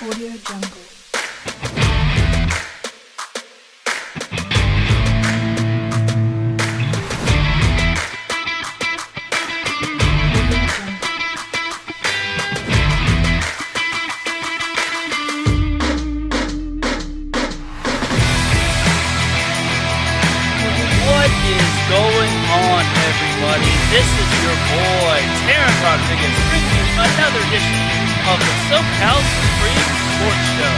Audio Jungle. This is your boy, Teran Rodriguez, bringing you another edition of the SoCal Supreme Sports Show.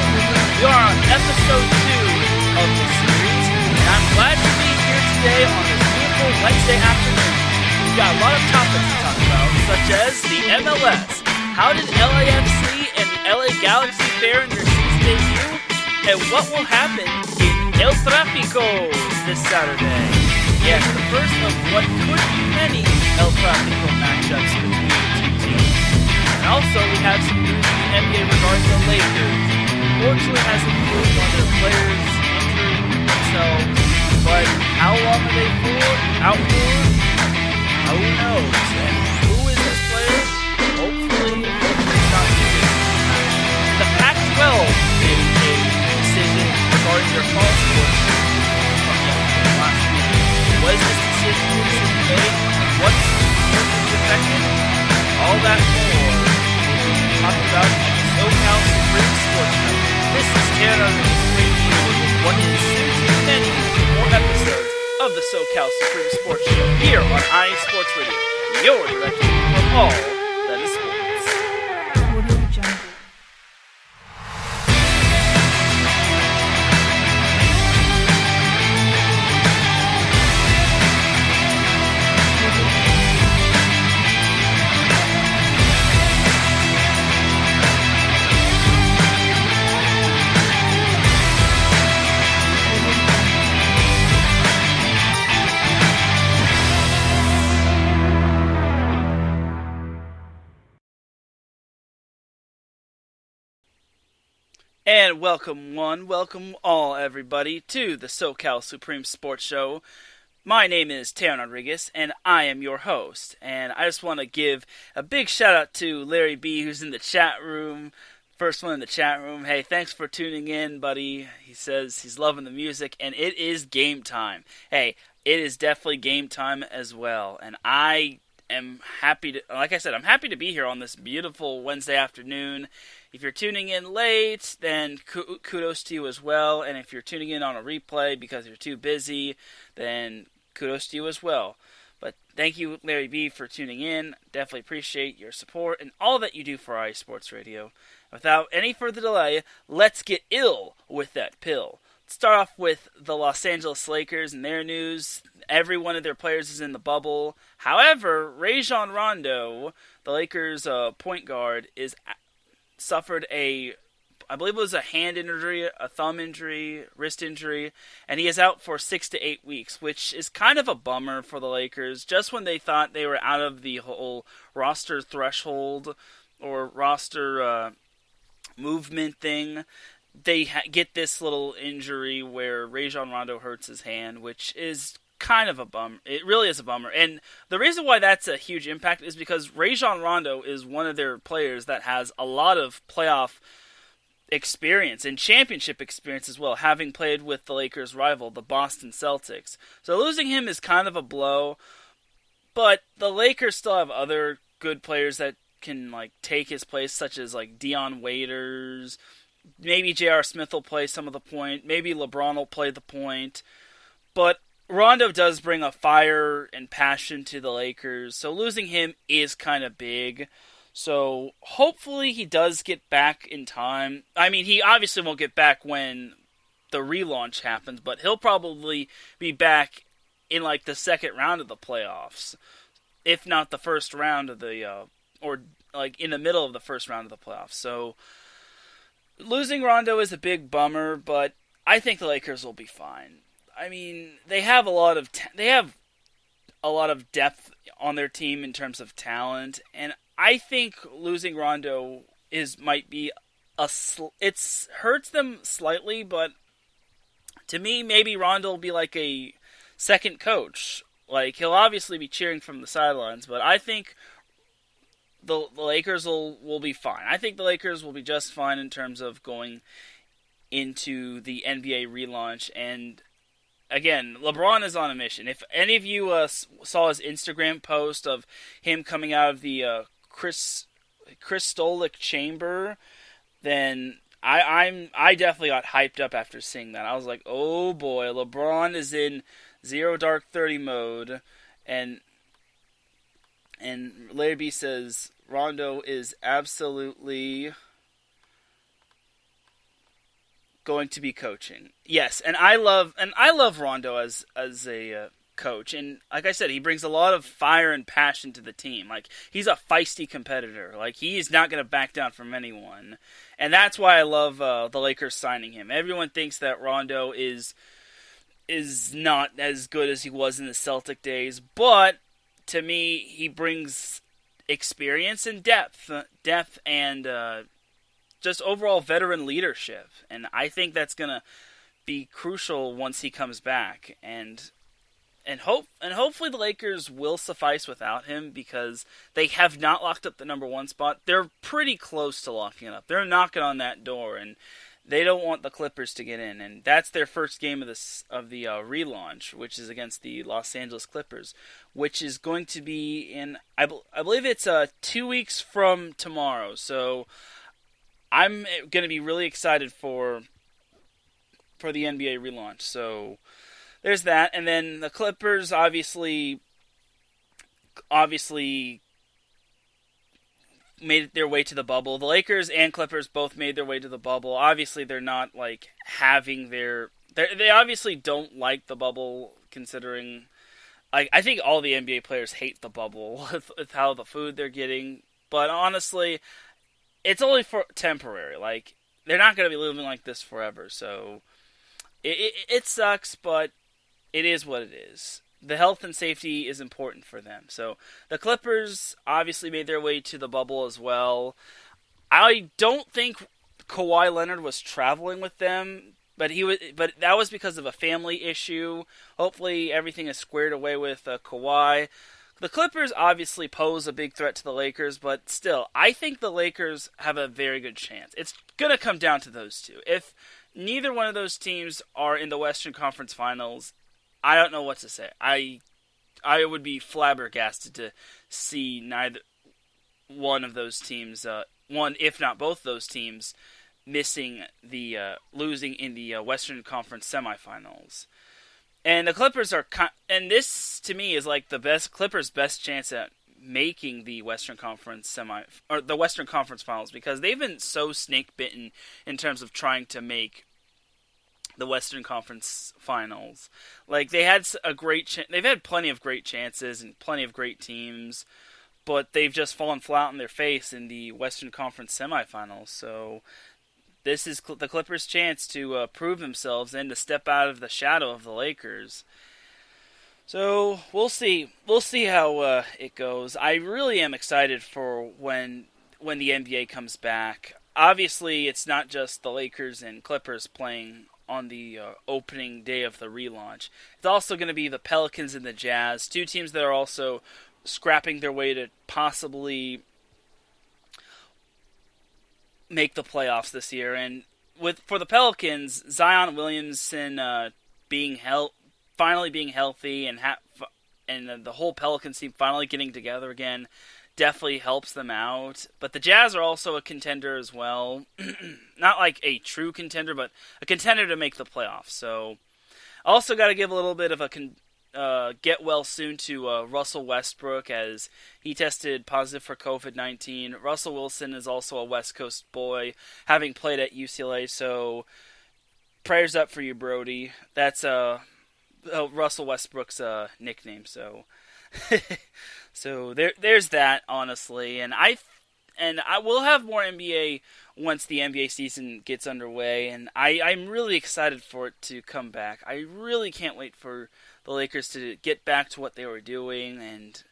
We are on episode 2 of the series, and I'm glad to be here today on this beautiful Wednesday afternoon. We've got a lot of topics to talk about, such as the MLS. How did LAFC and the LA Galaxy fare in their season debut? And what will happen in El Traffico this Saturday? Yes, the first of what could be many El Traffico matchups between the two teams. And also, we have some news in the NBA regarding the Lakers. Unfortunately, hasn't moved on their players injuring themselves, but how long are they out for? Who knows? And who is this player? Hopefully it's not needed. The Pac-12 made a decision regarding their fall sports from last week. Was this decision made? What's affected? All that more we'll be talking about in the SoCal Supreme Sports Show. This is Teran Rodriguez bringing you what is soon to be many more episodes of the SoCal Supreme Sports Show here on iSports Radio, your direction for all that is sports. Audio Jungle. And welcome all, everybody, to the SoCal Supreme Sports Show. My name is Teran Rodriguez, and I am your host. And I just want to give a big shout out to Larry B, who's in the chat room. First one in the chat room. Hey, thanks for tuning in, buddy. He says he's loving the music, and it is game time. Hey, it is definitely game time as well. And I am happy to, like I said, I'm happy to be here on this beautiful Wednesday afternoon. If you're tuning in late, then kudos to you as well. And if you're tuning in on a replay because you're too busy, then kudos to you as well. But thank you, Larry B, for tuning in. Definitely appreciate your support and all that you do for iSports Radio. Without any further delay, let's get ill with that pill. Let's start off with the Los Angeles Lakers and their news. Every one of their players is in the bubble. However, Rajon Rondo, the Lakers' point guard, suffered I believe it was a hand injury, a thumb injury, wrist injury, and he is out for 6 to 8 weeks, which is kind of a bummer for the Lakers. Just when they thought they were out of the whole roster threshold or roster movement thing, they get this little injury where Rajon Rondo hurts his hand, which is kind of a bummer. It really is a bummer. And the reason why that's a huge impact is because Rajon Rondo is one of their players that has a lot of playoff experience and championship experience as well, having played with the Lakers' rival, the Boston Celtics. So losing him is kind of a blow, but the Lakers still have other good players that can take his place, such as Dion Waiters. Maybe J.R. Smith will play some of the point. Maybe LeBron will play the point. But Rondo does bring a fire and passion to the Lakers, so losing him is kind of big. So hopefully he does get back in time. I mean, he obviously won't get back when the relaunch happens, but he'll probably be back in the second round of the playoffs, if not the first round of the, or in the middle of the first round of the playoffs. So losing Rondo is a big bummer, but I think the Lakers will be fine. I mean, they have a lot of depth on their team in terms of talent, and I think losing Rondo might be it hurts them slightly, but to me, maybe Rondo will be like a second coach. He'll obviously be cheering from the sidelines, but I think the Lakers will be fine. I think the Lakers will be just fine in terms of going into the NBA relaunch. And again, LeBron is on a mission. If any of you saw his Instagram post of him coming out of the crystalic chamber, then I definitely got hyped up after seeing that. I was like, oh boy, LeBron is in Zero Dark 30 mode, and Larry B says Rondo is absolutely going to be coaching. Yes, and I love Rondo as a coach, and like I said, he brings a lot of fire and passion to the team. Like, he's a feisty competitor. Like, he's not going to back down from anyone, and that's why I love the Lakers signing him. Everyone thinks that Rondo is not as good as he was in the Celtic days, but to me, he brings experience and depth and just overall veteran leadership, and I think that's gonna be crucial once he comes back, and hopefully the Lakers will suffice without him, because they have not locked up the number one spot. They're pretty close to locking it up. They're knocking on that door, and they don't want the Clippers to get in, and that's their first game of the relaunch, which is against the Los Angeles Clippers, which is going to be in I believe it's 2 weeks from tomorrow. So I'm going to be really excited for the NBA relaunch. So there's that, and then the Clippers obviously made their way to the bubble. The Lakers and Clippers both made their way to the bubble. Obviously, they're not like having they obviously don't like the bubble, considering I think all the NBA players hate the bubble with how the food they're getting. But honestly, it's only for temporary. Like, they're not going to be living like this forever. So it sucks, but it is what it is. The health and safety is important for them. So the Clippers obviously made their way to the bubble as well. I don't think Kawhi Leonard was traveling with them, but that was because of a family issue. Hopefully everything is squared away with Kawhi. The Clippers obviously pose a big threat to the Lakers, but still, I think the Lakers have a very good chance. It's going to come down to those two. If neither one of those teams are in the Western Conference Finals, I don't know what to say. I would be flabbergasted to see neither one of those teams, one if not both those teams, losing in the Western Conference semifinals. And the Clippers and this to me is like the Clippers' best chance at making the Western Conference the Western Conference Finals, because they've been so snake bitten in terms of trying to make the Western Conference Finals. Like, they had they've had plenty of great chances and plenty of great teams, but they've just fallen flat on their face in the Western Conference semifinals. So this is the Clippers' chance to prove themselves and to step out of the shadow of the Lakers. So we'll see. We'll see how it goes. I really am excited for when the NBA comes back. Obviously, it's not just the Lakers and Clippers playing on the opening day of the relaunch. It's also going to be the Pelicans and the Jazz, two teams that are also scrapping their way to possibly make the playoffs this year. And for the Pelicans, Zion Williamson finally being healthy and the whole Pelicans team finally getting together again definitely helps them out. But the Jazz are also a contender as well. Not like a true contender, but a contender to make the playoffs. So also got to give a little bit of a get well soon to Russell Westbrook, as he tested positive for COVID-19. Russell Wilson is also a West Coast boy, having played at UCLA, so prayers up for you, Brody. That's Russell Westbrook's nickname, so so there's that, honestly. And I will have more NBA once the NBA season gets underway, and I'm really excited for it to come back. I really can't wait for the Lakers to get back to what they were doing, and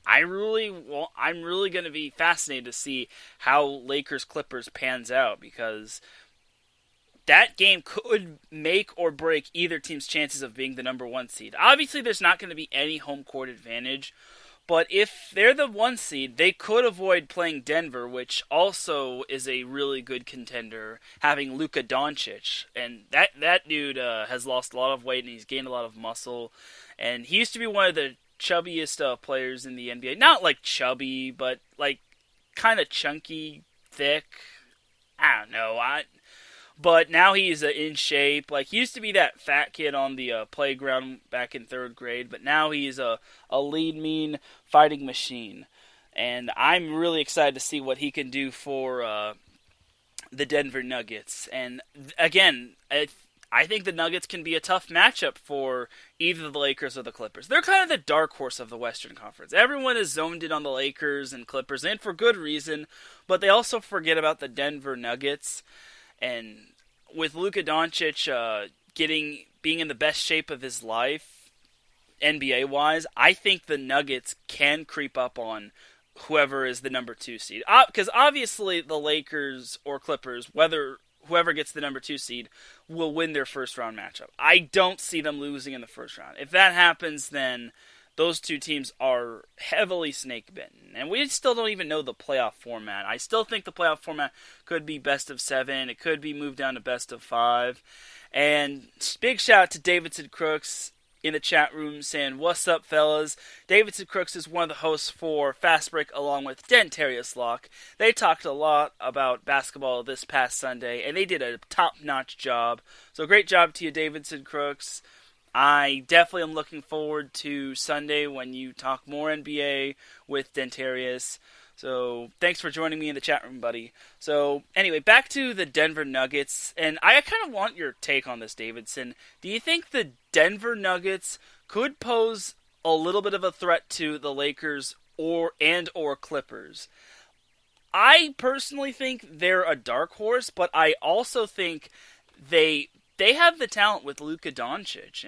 I'm really going to be fascinated to see how Lakers-Clippers pans out, because that game could make or break either team's chances of being the number one seed. Obviously, there's not going to be any home court advantage, But if they're the 1 seed, they could avoid playing Denver, which also is a really good contender, having Luka Doncic. And that dude has lost a lot of weight and he's gained a lot of muscle. And he used to be one of the chubbiest players in the NBA. Not like chubby, but like kind of chunky, thick. I don't know. But now he's in shape. Like, he used to be that fat kid on the playground back in 3rd grade, but now he's a lean, mean fighting machine. And I'm really excited to see what he can do for the Denver Nuggets. And again, I think the Nuggets can be a tough matchup for either the Lakers or the Clippers. They're kind of the dark horse of the Western Conference. Everyone is zoned in on the Lakers and Clippers, and for good reason, but they also forget about the Denver Nuggets. And with Luka Doncic being in the best shape of his life, NBA-wise, I think the Nuggets can creep up on whoever is the number 2 seed. Because obviously the Lakers or Clippers, whoever gets the number 2 seed, will win their first-round matchup. I don't see them losing in the first round. If that happens, then those 2 teams are heavily snake-bitten. And we still don't even know the playoff format. I still think the playoff format could be best of 7. It could be moved down to best of 5. And big shout out to Davidson Crooks in the chat room saying, "What's up, fellas?" Davidson Crooks is one of the hosts for Fast Break along with Dentarius Locke. They talked a lot about basketball this past Sunday, and they did a top-notch job. So great job to you, Davidson Crooks. I definitely am looking forward to Sunday when you talk more NBA with Dentarius. So thanks for joining me in the chat room, buddy. So anyway, back to the Denver Nuggets. And I kind of want your take on this, Davidson. Do you think the Denver Nuggets could pose a little bit of a threat to the Lakers or Clippers? I personally think they're a dark horse, but I also think they have the talent with Luka Doncic,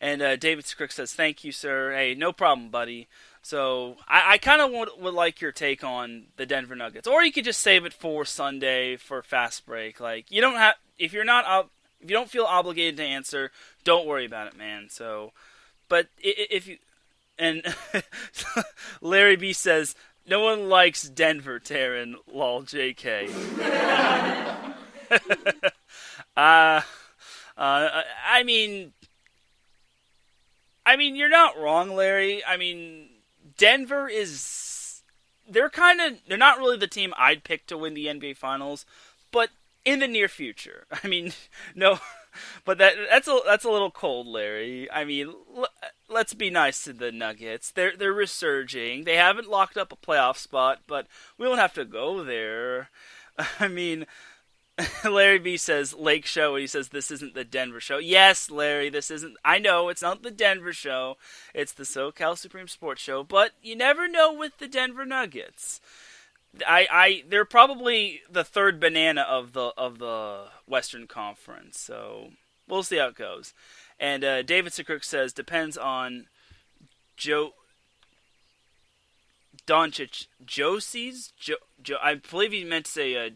and David Scrick says, "Thank you, sir." Hey, no problem, buddy. So I kind of would like your take on the Denver Nuggets, or you could just save it for Sunday for Fast Break. Like, you don't have if you don't feel obligated to answer, don't worry about it, man. So, but if you and Larry B says, "No one likes Denver, Teran, lol, JK." I mean, you're not wrong, Larry. I mean, Denver they're not really the team I'd pick to win the NBA Finals, but in the near future. I mean, no, but that's a little cold, Larry. I mean, let's be nice to the Nuggets. They're resurging. They haven't locked up a playoff spot, but we don't have to go there. I mean, Larry B says Lake Show, and he says this isn't the Denver show. Yes, Larry, this isn't. I know it's not the Denver show. It's the SoCal Supreme Sports Show. But you never know with the Denver Nuggets. They're probably the 3rd banana of the Western Conference. So we'll see how it goes. And David Sikrook says depends on Doncic. I believe he meant to say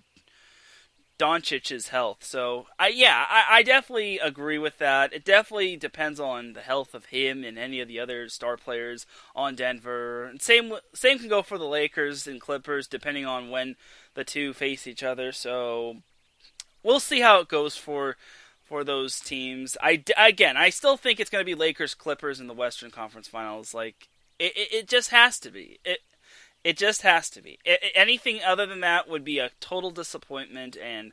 Doncic's health. So, I definitely agree with that. It definitely depends on the health of him and any of the other star players on Denver. And same can go for the Lakers and Clippers, depending on when the two face each other. So, we'll see how it goes for those teams. I still think it's going to be Lakers Clippers in the Western Conference Finals. Like, it just has to be. It just has to be. Anything other than that would be a total disappointment, and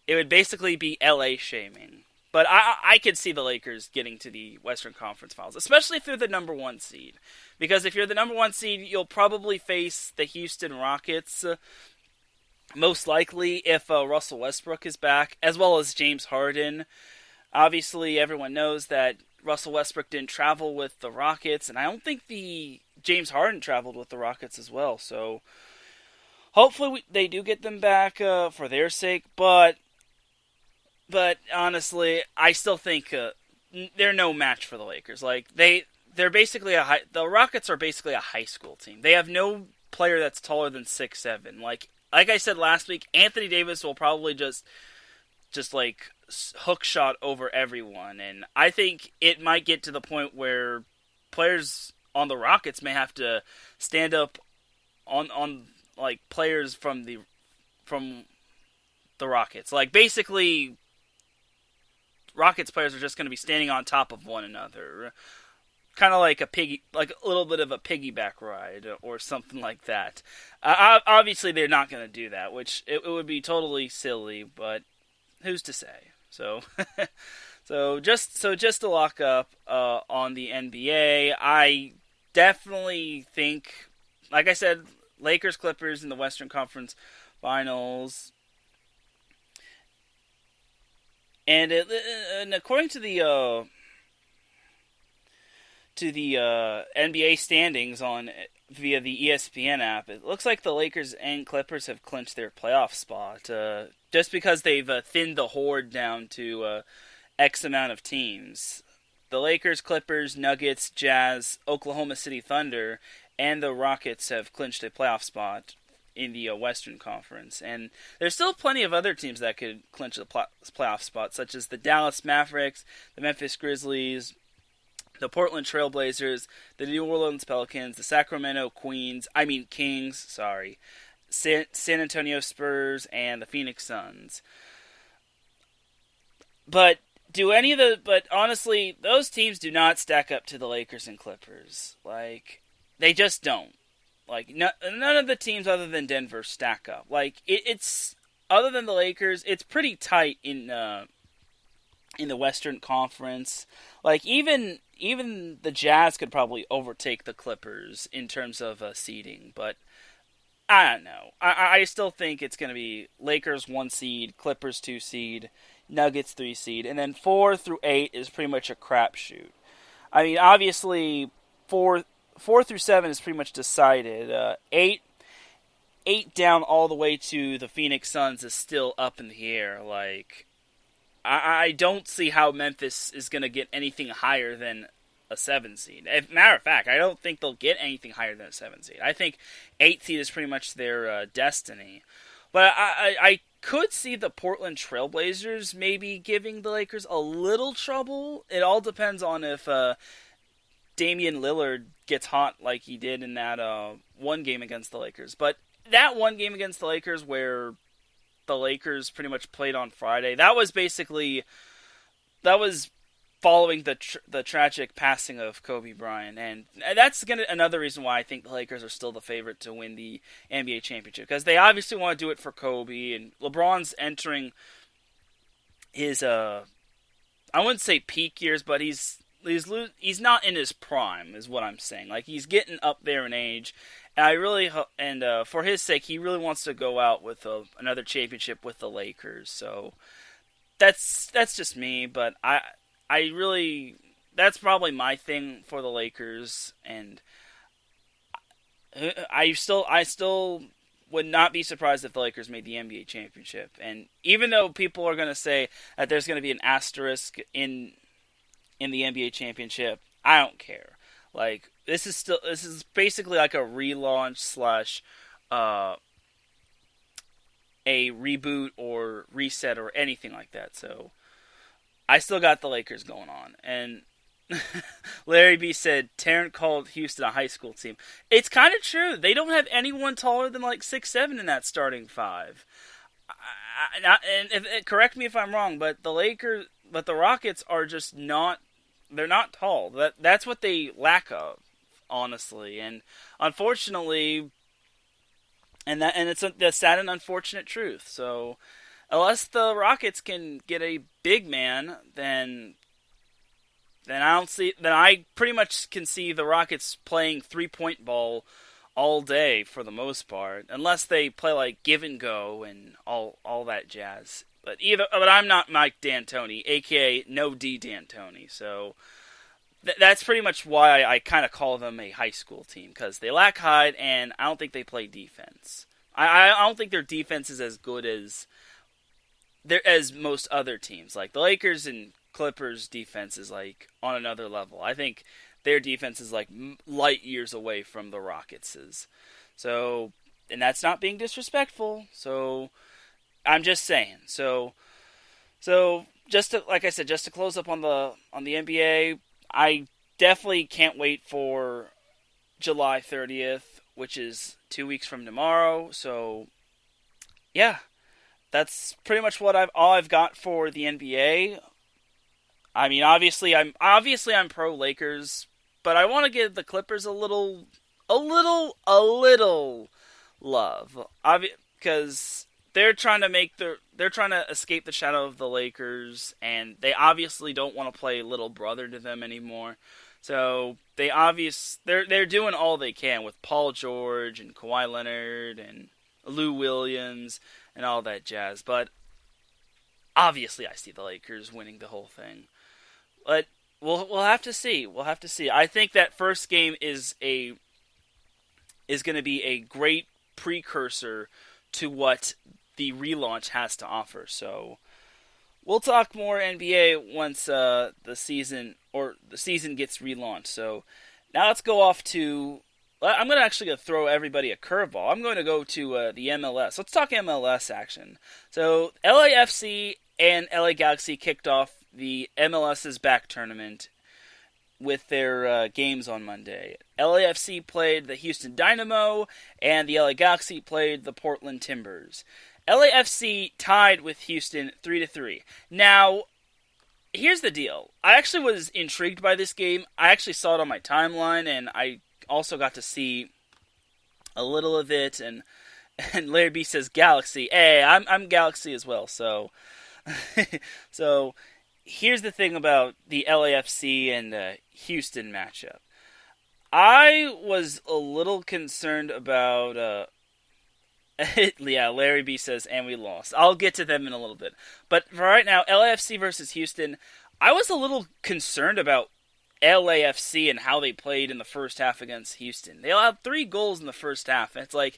it would basically be LA shaming. But I could see the Lakers getting to the Western Conference Finals, especially if they're the number 1 seed. Because if you're the number 1 seed, you'll probably face the Houston Rockets, most likely if Russell Westbrook is back, as well as James Harden. Obviously, everyone knows that Russell Westbrook didn't travel with the Rockets, and I don't think James Harden traveled with the Rockets as well. So hopefully they do get them back for their sake. But honestly, I still think they're no match for the Lakers. Like they're basically the Rockets are basically a high school team. They have no player that's taller than 6'7". Like I said last week, Anthony Davis will probably just like hook shot over everyone, and I think it might get to the point where players on the Rockets may have to stand up on like players from the Rockets. Like basically, Rockets players are just going to be standing on top of one another, kind of like like a little bit of a piggyback ride or something like that. Obviously, they're not going to do that, which it would be totally silly. But who's to say? So, just to lock up on the NBA, I definitely think, like I said, Lakers Clippers in the Western Conference Finals. And according to the NBA standings via the ESPN app, it looks like the Lakers and Clippers have clinched their playoff spot. Just because they've thinned the horde down to X amount of teams. The Lakers, Clippers, Nuggets, Jazz, Oklahoma City Thunder, and the Rockets have clinched a playoff spot in the Western Conference. And there's still plenty of other teams that could clinch a playoff spot, such as the Dallas Mavericks, the Memphis Grizzlies, the Portland Trailblazers, the New Orleans Pelicans, the Sacramento Kings, San Antonio Spurs, and the Phoenix Suns. But honestly, those teams do not stack up to the Lakers and Clippers. Like, they just don't. Like, none of the teams other than Denver stack up. Like, it's other than the Lakers, it's pretty tight in the Western Conference. Like, even the Jazz could probably overtake the Clippers in terms of seeding, but I don't know. I still think it's going to be Lakers 1 seed, Clippers 2 seed, Nuggets 3 seed, and then 4 through 8 is pretty much a crapshoot. I mean, obviously, 4 through 7 is pretty much decided. 8 down all the way to the Phoenix Suns is still up in the air. Like, I don't see how Memphis is going to get anything higher than a 7 seed. Matter of fact, I don't think they'll get anything higher than a 7 seed. I think 8 seed is pretty much their destiny. But I could see the Portland Trailblazers maybe giving the Lakers a little trouble. It all depends on if Damian Lillard gets hot like he did in that one game against the Lakers. But that one game against the Lakers where the Lakers pretty much played on Friday, that was following the tragic passing of Kobe Bryant, and that's another reason why I think the Lakers are still the favorite to win the NBA championship, because they obviously want to do it for Kobe, and LeBron's entering his I wouldn't say peak years, but he's not in his prime, is what I'm saying. Like, he's getting up there in age, and for his sake, he really wants to go out with another championship with the Lakers. So that's just me, but I really, that's probably my thing for the Lakers, and I still would not be surprised if the Lakers made the NBA championship. And even though people are going to say that there's going to be an asterisk in the NBA championship, I don't care. Like, this is basically like a relaunch / a reboot or reset or anything like that. So I still got the Lakers going on. And Larry B said, Teran called Houston a high school team. It's kind of true. They don't have anyone taller than like 6'7" in that starting five. Correct me if I'm wrong, but the Rockets are just not, they're not tall. That's what they lack of, honestly. And unfortunately, it's the sad and unfortunate truth. So unless the Rockets can get a big man, then I pretty much can see the Rockets playing 3-point ball all day for the most part, unless they play like give and go and all that jazz. But I'm not Mike D'Antoni, aka No D D'Antoni. So that's pretty much why I kind of call them a high school team, because they lack height and I don't think they play defense. I don't think their defense is as good as most other teams. Like the Lakers and Clippers defense is like on another level. I think their defense is like light years away from the Rockets'. So, and that's not being disrespectful. So, I'm just saying. So like I said, just to close up on the NBA, I definitely can't wait for July 30th, which is 2 weeks from tomorrow. So, yeah, that's pretty much all I've got for the NBA. I mean, obviously I'm pro Lakers, but I want to give the Clippers a little love, because they're trying to escape the shadow of the Lakers, and they obviously don't want to play little brother to them anymore. So they're doing all they can with Paul George and Kawhi Leonard and Lou Williams and all that jazz. But obviously, I see the Lakers winning the whole thing. But we'll have to see. We'll have to see. I think that first game is going to be a great precursor to what the relaunch has to offer. So we'll talk more NBA once the season gets relaunched. So now let's go off to. I'm going to actually throw everybody a curveball. I'm going to go to the MLS. Let's talk MLS action. So LAFC and LA Galaxy kicked off the MLS's back tournament with their games on Monday. LAFC played the Houston Dynamo, and the LA Galaxy played the Portland Timbers. LAFC tied with Houston 3-3. Now, here's the deal. I actually was intrigued by this game. I actually saw it on my timeline, and I also got to see a little of it. And Larry B says Galaxy. Hey, I'm Galaxy as well. So, so here's the thing about the LAFC and Houston matchup. I was a little concerned about. Yeah, Larry B says, and we lost. I'll get to them in a little bit. But for right now, LAFC versus Houston, I was a little concerned about LAFC and how they played in the first half against Houston. They allowed 3 goals in the first half, and it's like,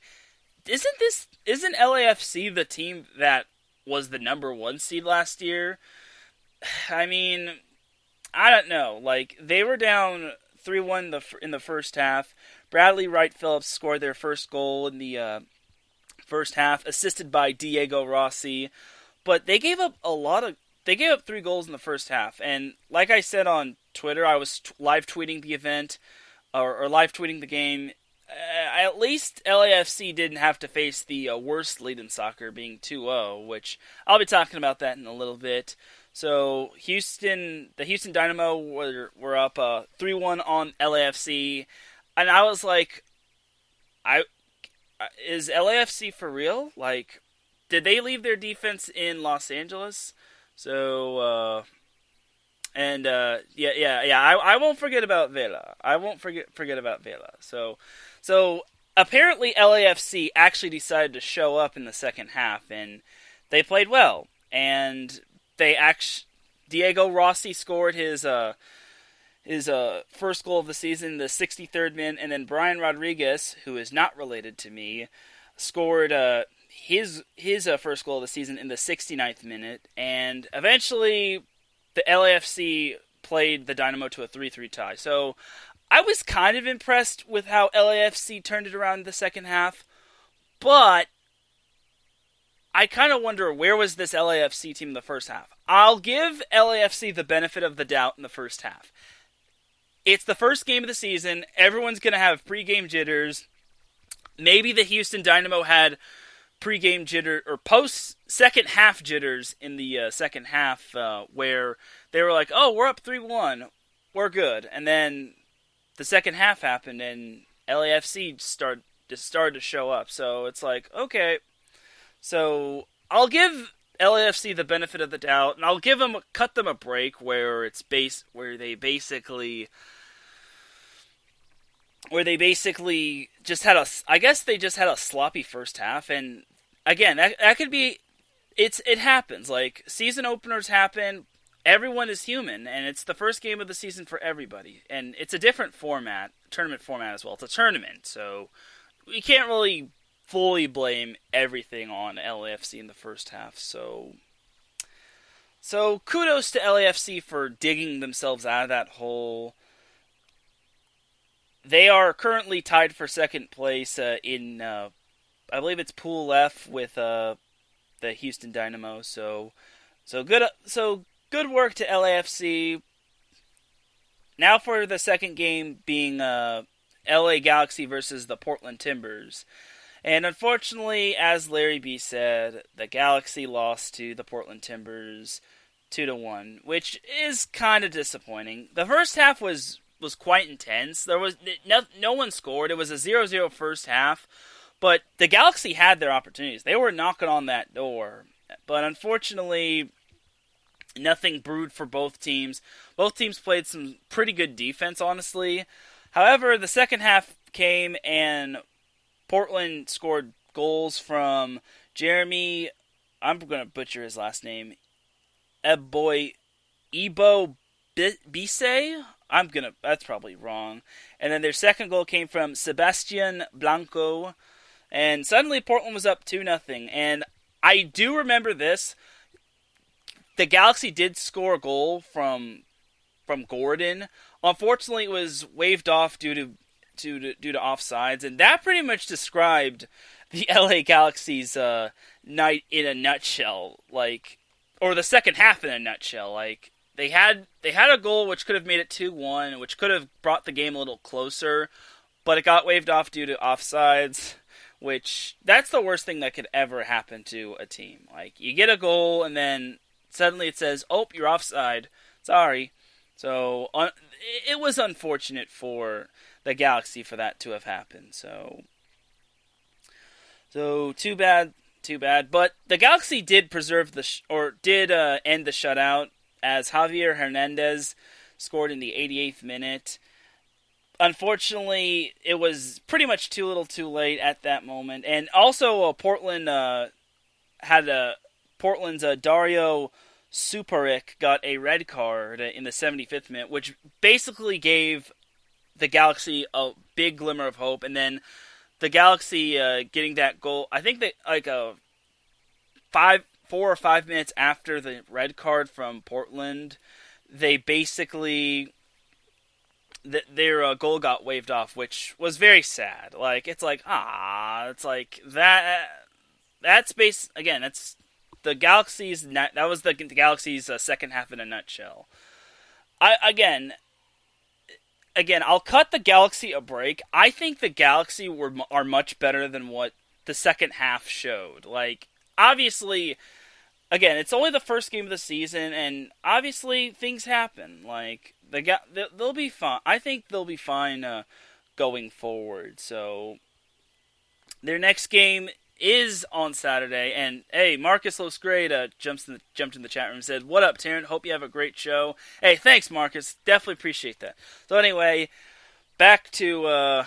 isn't LAFC the team that was the number 1 seed last year? I mean, I don't know. Like, they were down 3-1 in the first half. Bradley Wright Phillips scored their first goal in the first half, assisted by Diego Rossi. But they gave up 3 goals in the first half. And like I said on Twitter, I was live tweeting the event, or live tweeting the game. At least LAFC didn't have to face the worst lead in soccer, being 2-0, which I'll be talking about that in a little bit. So the Houston Dynamo were up 3-1 on LAFC, and I was like, is LAFC for real? Like, did they leave their defense in Los Angeles? So, I won't forget about Vela. I won't forget about Vela. So apparently LAFC actually decided to show up in the second half, and they played well. And Diego Rossi scored his first goal of the season, the 63rd minute, and then Brian Rodriguez, who is not related to me, scored his first goal of the season in the 69th minute, and eventually the LAFC played the Dynamo to a 3-3 tie. So I was kind of impressed with how LAFC turned it around in the second half, but I kind of wonder, where was this LAFC team in the first half? I'll give LAFC the benefit of the doubt in the first half. It's the first game of the season. Everyone's going to have pregame jitters. Maybe the Houston Dynamo had pregame jitter or post-second half jitters in the second half, where they were like, oh, we're up 3-1. We're good. And then the second half happened, and LAFC started to show up. So it's like, okay. So I'll give LAFC the benefit of the doubt, and I'll cut them a break where they basically just had a sloppy first half. And again, that could be, it happens. Like, season openers happen. Everyone is human, and it's the first game of the season for everybody. And it's a different tournament format as well. It's a tournament, so we can't really fully blame everything on LAFC in the first half. So kudos to LAFC for digging themselves out of that hole. They are currently tied for second place in, I believe it's Pool F with the Houston Dynamo. So good work to LAFC. Now for the second game being LA Galaxy versus the Portland Timbers. And unfortunately, as Larry B said, the Galaxy lost to the Portland Timbers 2-1, which is kind of disappointing. The first half was quite intense. There was no one scored. It was a 0-0 first half, but the Galaxy had their opportunities. They were knocking on that door, but unfortunately, nothing brewed for both teams. Both teams played some pretty good defense, honestly. However, the second half came and Portland scored goals from Jeremy, I'm going to butcher his last name, Ebo Bise? That's probably wrong. And then their second goal came from Sebastian Blanco. And suddenly Portland was up 2-0. And I do remember this. The Galaxy did score a goal from Gordon. Unfortunately, it was waved off due to offsides, and that pretty much described the LA Galaxy's night in a nutshell, or the second half in a nutshell. They had a goal which could have made it 2-1, which could have brought the game a little closer, but it got waved off due to offsides, which that's the worst thing that could ever happen to a team. You get a goal and then suddenly it says, "Oh, you're offside. Sorry." So it was unfortunate for the Galaxy for that to have happened. So too bad. But the Galaxy did preserve end the shutout as Javier Hernandez scored in the 88th minute. Unfortunately, it was pretty much too little, too late at that moment. And also, Portland's Dario Suparic got a red card in the 75th minute, which basically gave the Galaxy a big glimmer of hope. And then the Galaxy getting that goal, I think that 4 or 5 minutes after the red card from Portland, they basically their goal got waved off, which was very sad. It's that. That's that's the Galaxy's. That was the Galaxy's second half in a nutshell. Again, I'll cut the Galaxy a break. I think the Galaxy are much better than what the second half showed. Obviously, again, it's only the first game of the season, and obviously things happen. They'll be fine. I think they'll be fine going forward. So their next game is on Saturday, and hey, Marcus looks great. Jumped in the chat room and said, "What up, Teran? Hope you have a great show." Hey, thanks, Marcus. Definitely appreciate that. So anyway, back to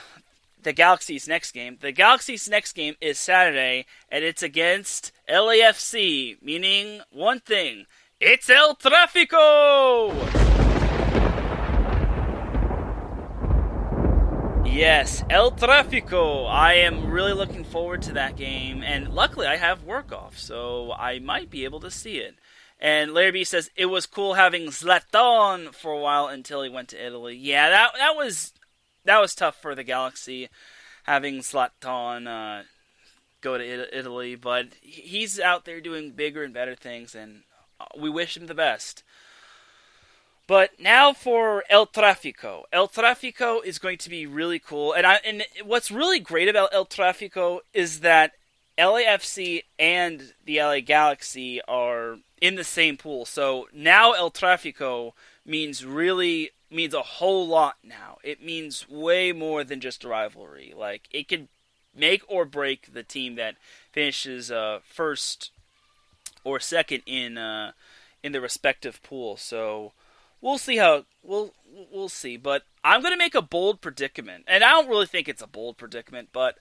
the Galaxy's next game. The Galaxy's next game is Saturday, and it's against LAFC, meaning one thing: it's El Tráfico. Yes, El Tráfico. I am really looking forward to that game, and luckily I have work off, so I might be able to see it. And Larry B says, it was cool having Zlatan for a while until he went to Italy. Yeah, that was tough for the Galaxy, having Zlatan go to Italy, but he's out there doing bigger and better things, and we wish him the best. But now for El Tráfico. El Tráfico is going to be really cool. And what's really great about El Tráfico is that LAFC and the LA Galaxy are in the same pool. So now El Tráfico means a whole lot now. It means way more than just a rivalry. It could make or break the team that finishes first or second in the respective pool. So we'll see we'll see, but I'm going to make a bold predicament, and I don't really think it's a bold predicament, but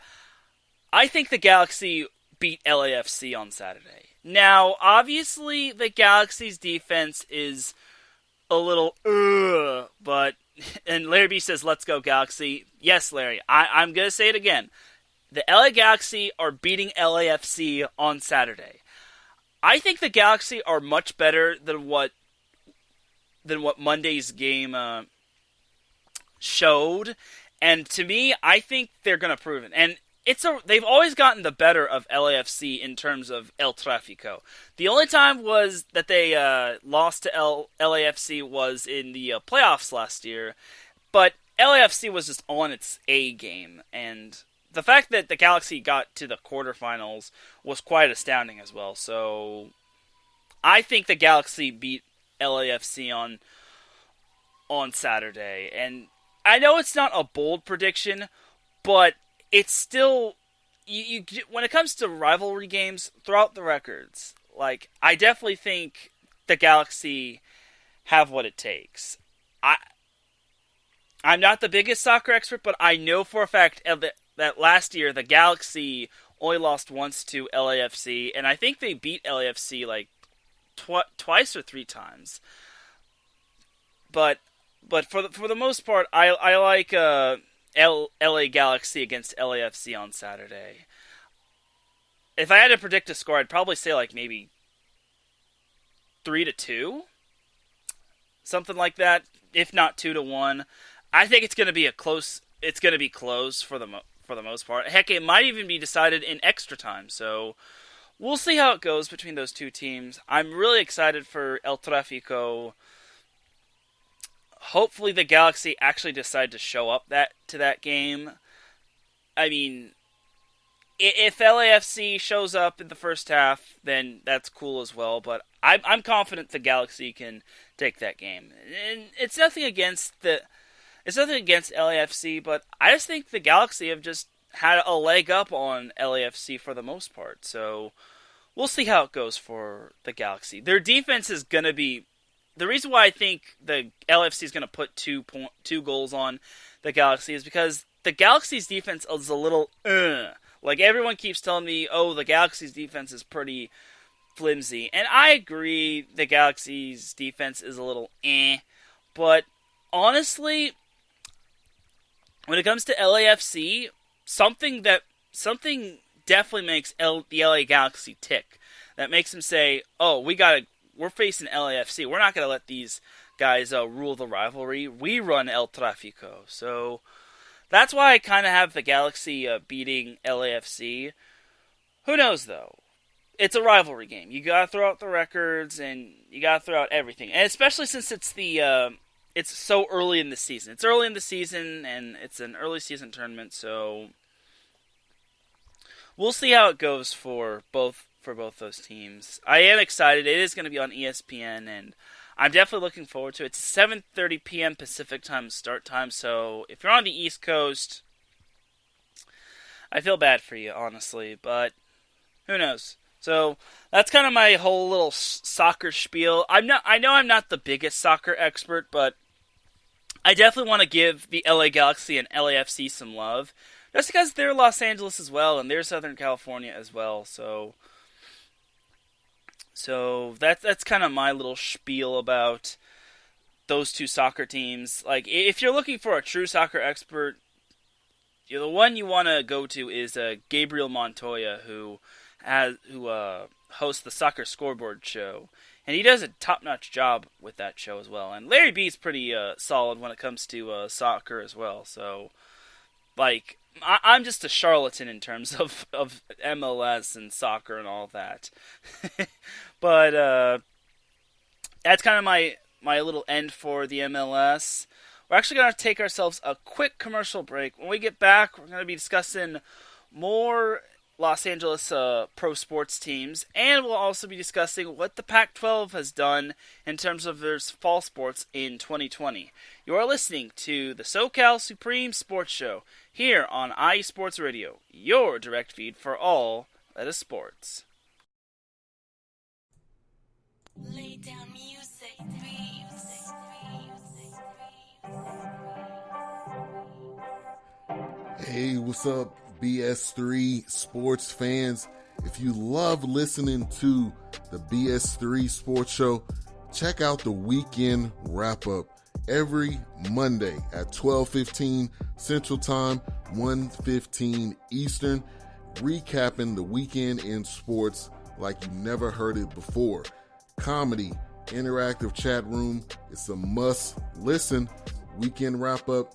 I think the Galaxy beat LAFC on Saturday. Now, obviously, the Galaxy's defense is a little, but, and Larry B says, let's go Galaxy. Yes, Larry, I'm going to say it again. The LA Galaxy are beating LAFC on Saturday. I think the Galaxy are much better than what Monday's game showed, and to me, I think they're going to prove it. And they've always gotten the better of LAFC in terms of El Tráfico. The only time was that they lost to LAFC was in the playoffs last year, but LAFC was just on its A game, and the fact that the Galaxy got to the quarterfinals was quite astounding as well. So I think the Galaxy beat LAFC on Saturday, and I know it's not a bold prediction, but it's still you when it comes to rivalry games throughout the records. Like, I definitely think the Galaxy have what it takes. I'm not the biggest soccer expert, but I know for a fact that last year the Galaxy only lost once to LAFC, and I think they beat LAFC like twice or three times. But for the most part, I like LA Galaxy against LAFC on Saturday. If I had to predict a score, I'd probably say like maybe 3-2, something like that, if not 2-1. I think it's going to be close. It's going to be close for the most part. Heck, it might even be decided in extra time. So we'll see how it goes between those two teams. I'm really excited for El Tráfico. Hopefully, the Galaxy actually decide to show up to that game. I mean, if LAFC shows up in the first half, then that's cool as well. But I'm confident the Galaxy can take that game. And it's nothing against LAFC, but I just think the Galaxy have just had a leg up on LAFC for the most part. So we'll see how it goes for the Galaxy. Their defense is going to be the reason why I think the LAFC is going to put two goals on the Galaxy is because the Galaxy's defense is a little like everyone keeps telling me, oh, the Galaxy's defense is pretty flimsy, and I agree. The Galaxy's defense is a little but honestly, when it comes to LAFC, something definitely makes the LA Galaxy tick. That makes them say, "Oh, we're facing LAFC. We're not going to let these guys rule the rivalry. We run El Tráfico." So that's why I kind of have the Galaxy beating LAFC. Who knows though? It's a rivalry game. You got to throw out the records and you got to throw out everything, and especially since it's so early in the season. It's early in the season, and it's an early season tournament, so we'll see how it goes for both those teams. I am excited. It is going to be on ESPN, and I'm definitely looking forward to it. It's 7:30 p.m. Pacific time start time, so if you're on the East Coast, I feel bad for you, honestly, but who knows? So that's kind of my whole little soccer spiel. I know I'm not the biggest soccer expert, but I definitely want to give the LA Galaxy and LAFC some love, just because they're Los Angeles as well, and they're Southern California as well. So that's kind of my little spiel about those two soccer teams. Like, if you're looking for a true soccer expert, the one you want to go to is Gabriel Montoya, who hosts the Soccer Scoreboard show, and he does a top-notch job with that show as well. And Larry B's pretty solid when it comes to soccer as well. So, like, I'm just a charlatan in terms of MLS and soccer and all that. But that's kind of my little end for the MLS. We're actually going to take ourselves a quick commercial break. When we get back, we're going to be discussing more Los Angeles pro sports teams, and we'll also be discussing what the Pac-12 has done in terms of their fall sports in 2020. You are listening to the SoCal Supreme Sports Show here on IE Sports Radio, your direct feed for all that is sports. Lay down music, Hey, what's up, BS3 sports fans? If you love listening to the BS3 Sports Show, check out the weekend wrap-up every Monday at 12:15 Central Time, 1:15 Eastern, recapping the weekend in sports like you never heard it before. Comedy, interactive chat room, it's a must-listen. Weekend wrap-up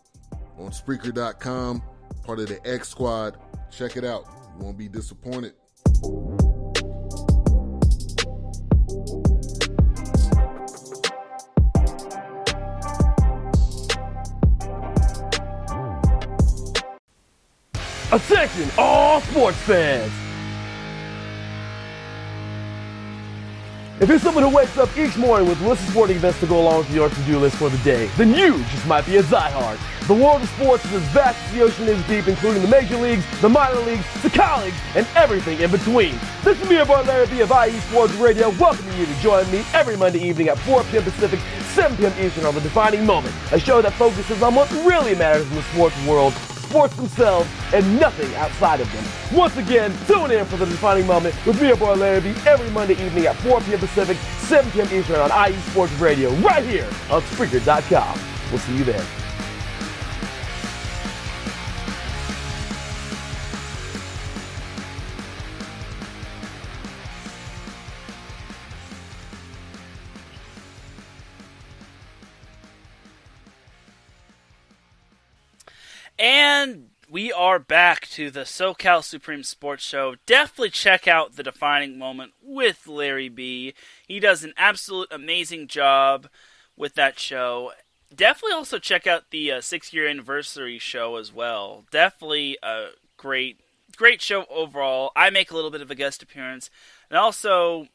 on Spreaker.com, part of the X Squad. Check it out. You won't be disappointed. Attention, all sports fans! If you're someone who wakes up each morning with a list of sporting events to go along with your to-do list for the day, then you just might be a diehard. The world of sports is as vast as the ocean is deep, including the major leagues, the minor leagues, the colleges, and everything in between. This is me, your boy Larry B of IE Sports Radio, welcoming you to join me every Monday evening at 4 p.m. Pacific, 7 p.m. Eastern on The Defining Moment, a show that focuses on what really matters in the sports world, sports themselves, and nothing outside of them. Once again, tune in for The Defining Moment with me, your boy Larry B, every Monday evening at 4 p.m. Pacific, 7 p.m. Eastern on IE Sports Radio, right here on Spreaker.com. We'll see you there. And we are back to the SoCal Supreme Sports Show. Definitely check out The Defining Moment with Larry B. He does an absolute amazing job with that show. Definitely also check out the 6-year anniversary show as well. Definitely a great show overall. I make a little bit of a guest appearance. And also,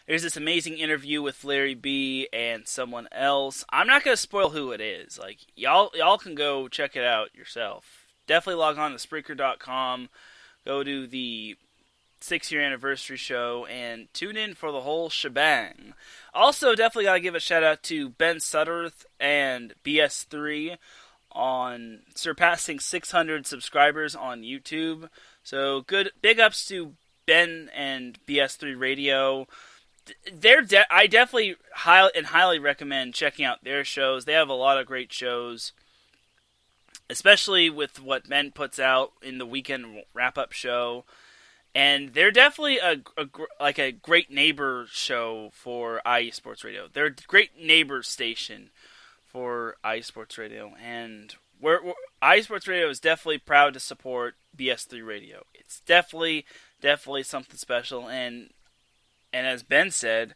there's this amazing interview with Larry B and someone else. I'm not going to spoil who it is. Like, y'all can go check it out yourself. Definitely log on to Spreaker.com, go to the 6-year anniversary show, and tune in for the whole shebang. Also, definitely got to give a shout out to Ben Sutterth and BS3 on surpassing 600 subscribers on YouTube. So, big ups to Ben and BS3 Radio. I definitely highly recommend checking out their shows. They have a lot of great shows, especially with what Ben puts out in the weekend wrap-up show. And they're definitely a great neighbor show for IE Sports Radio. They're a great neighbor station for IE Sports Radio, and IE Sports Radio is definitely proud to support BS3 Radio. It's definitely something special, and as Ben said,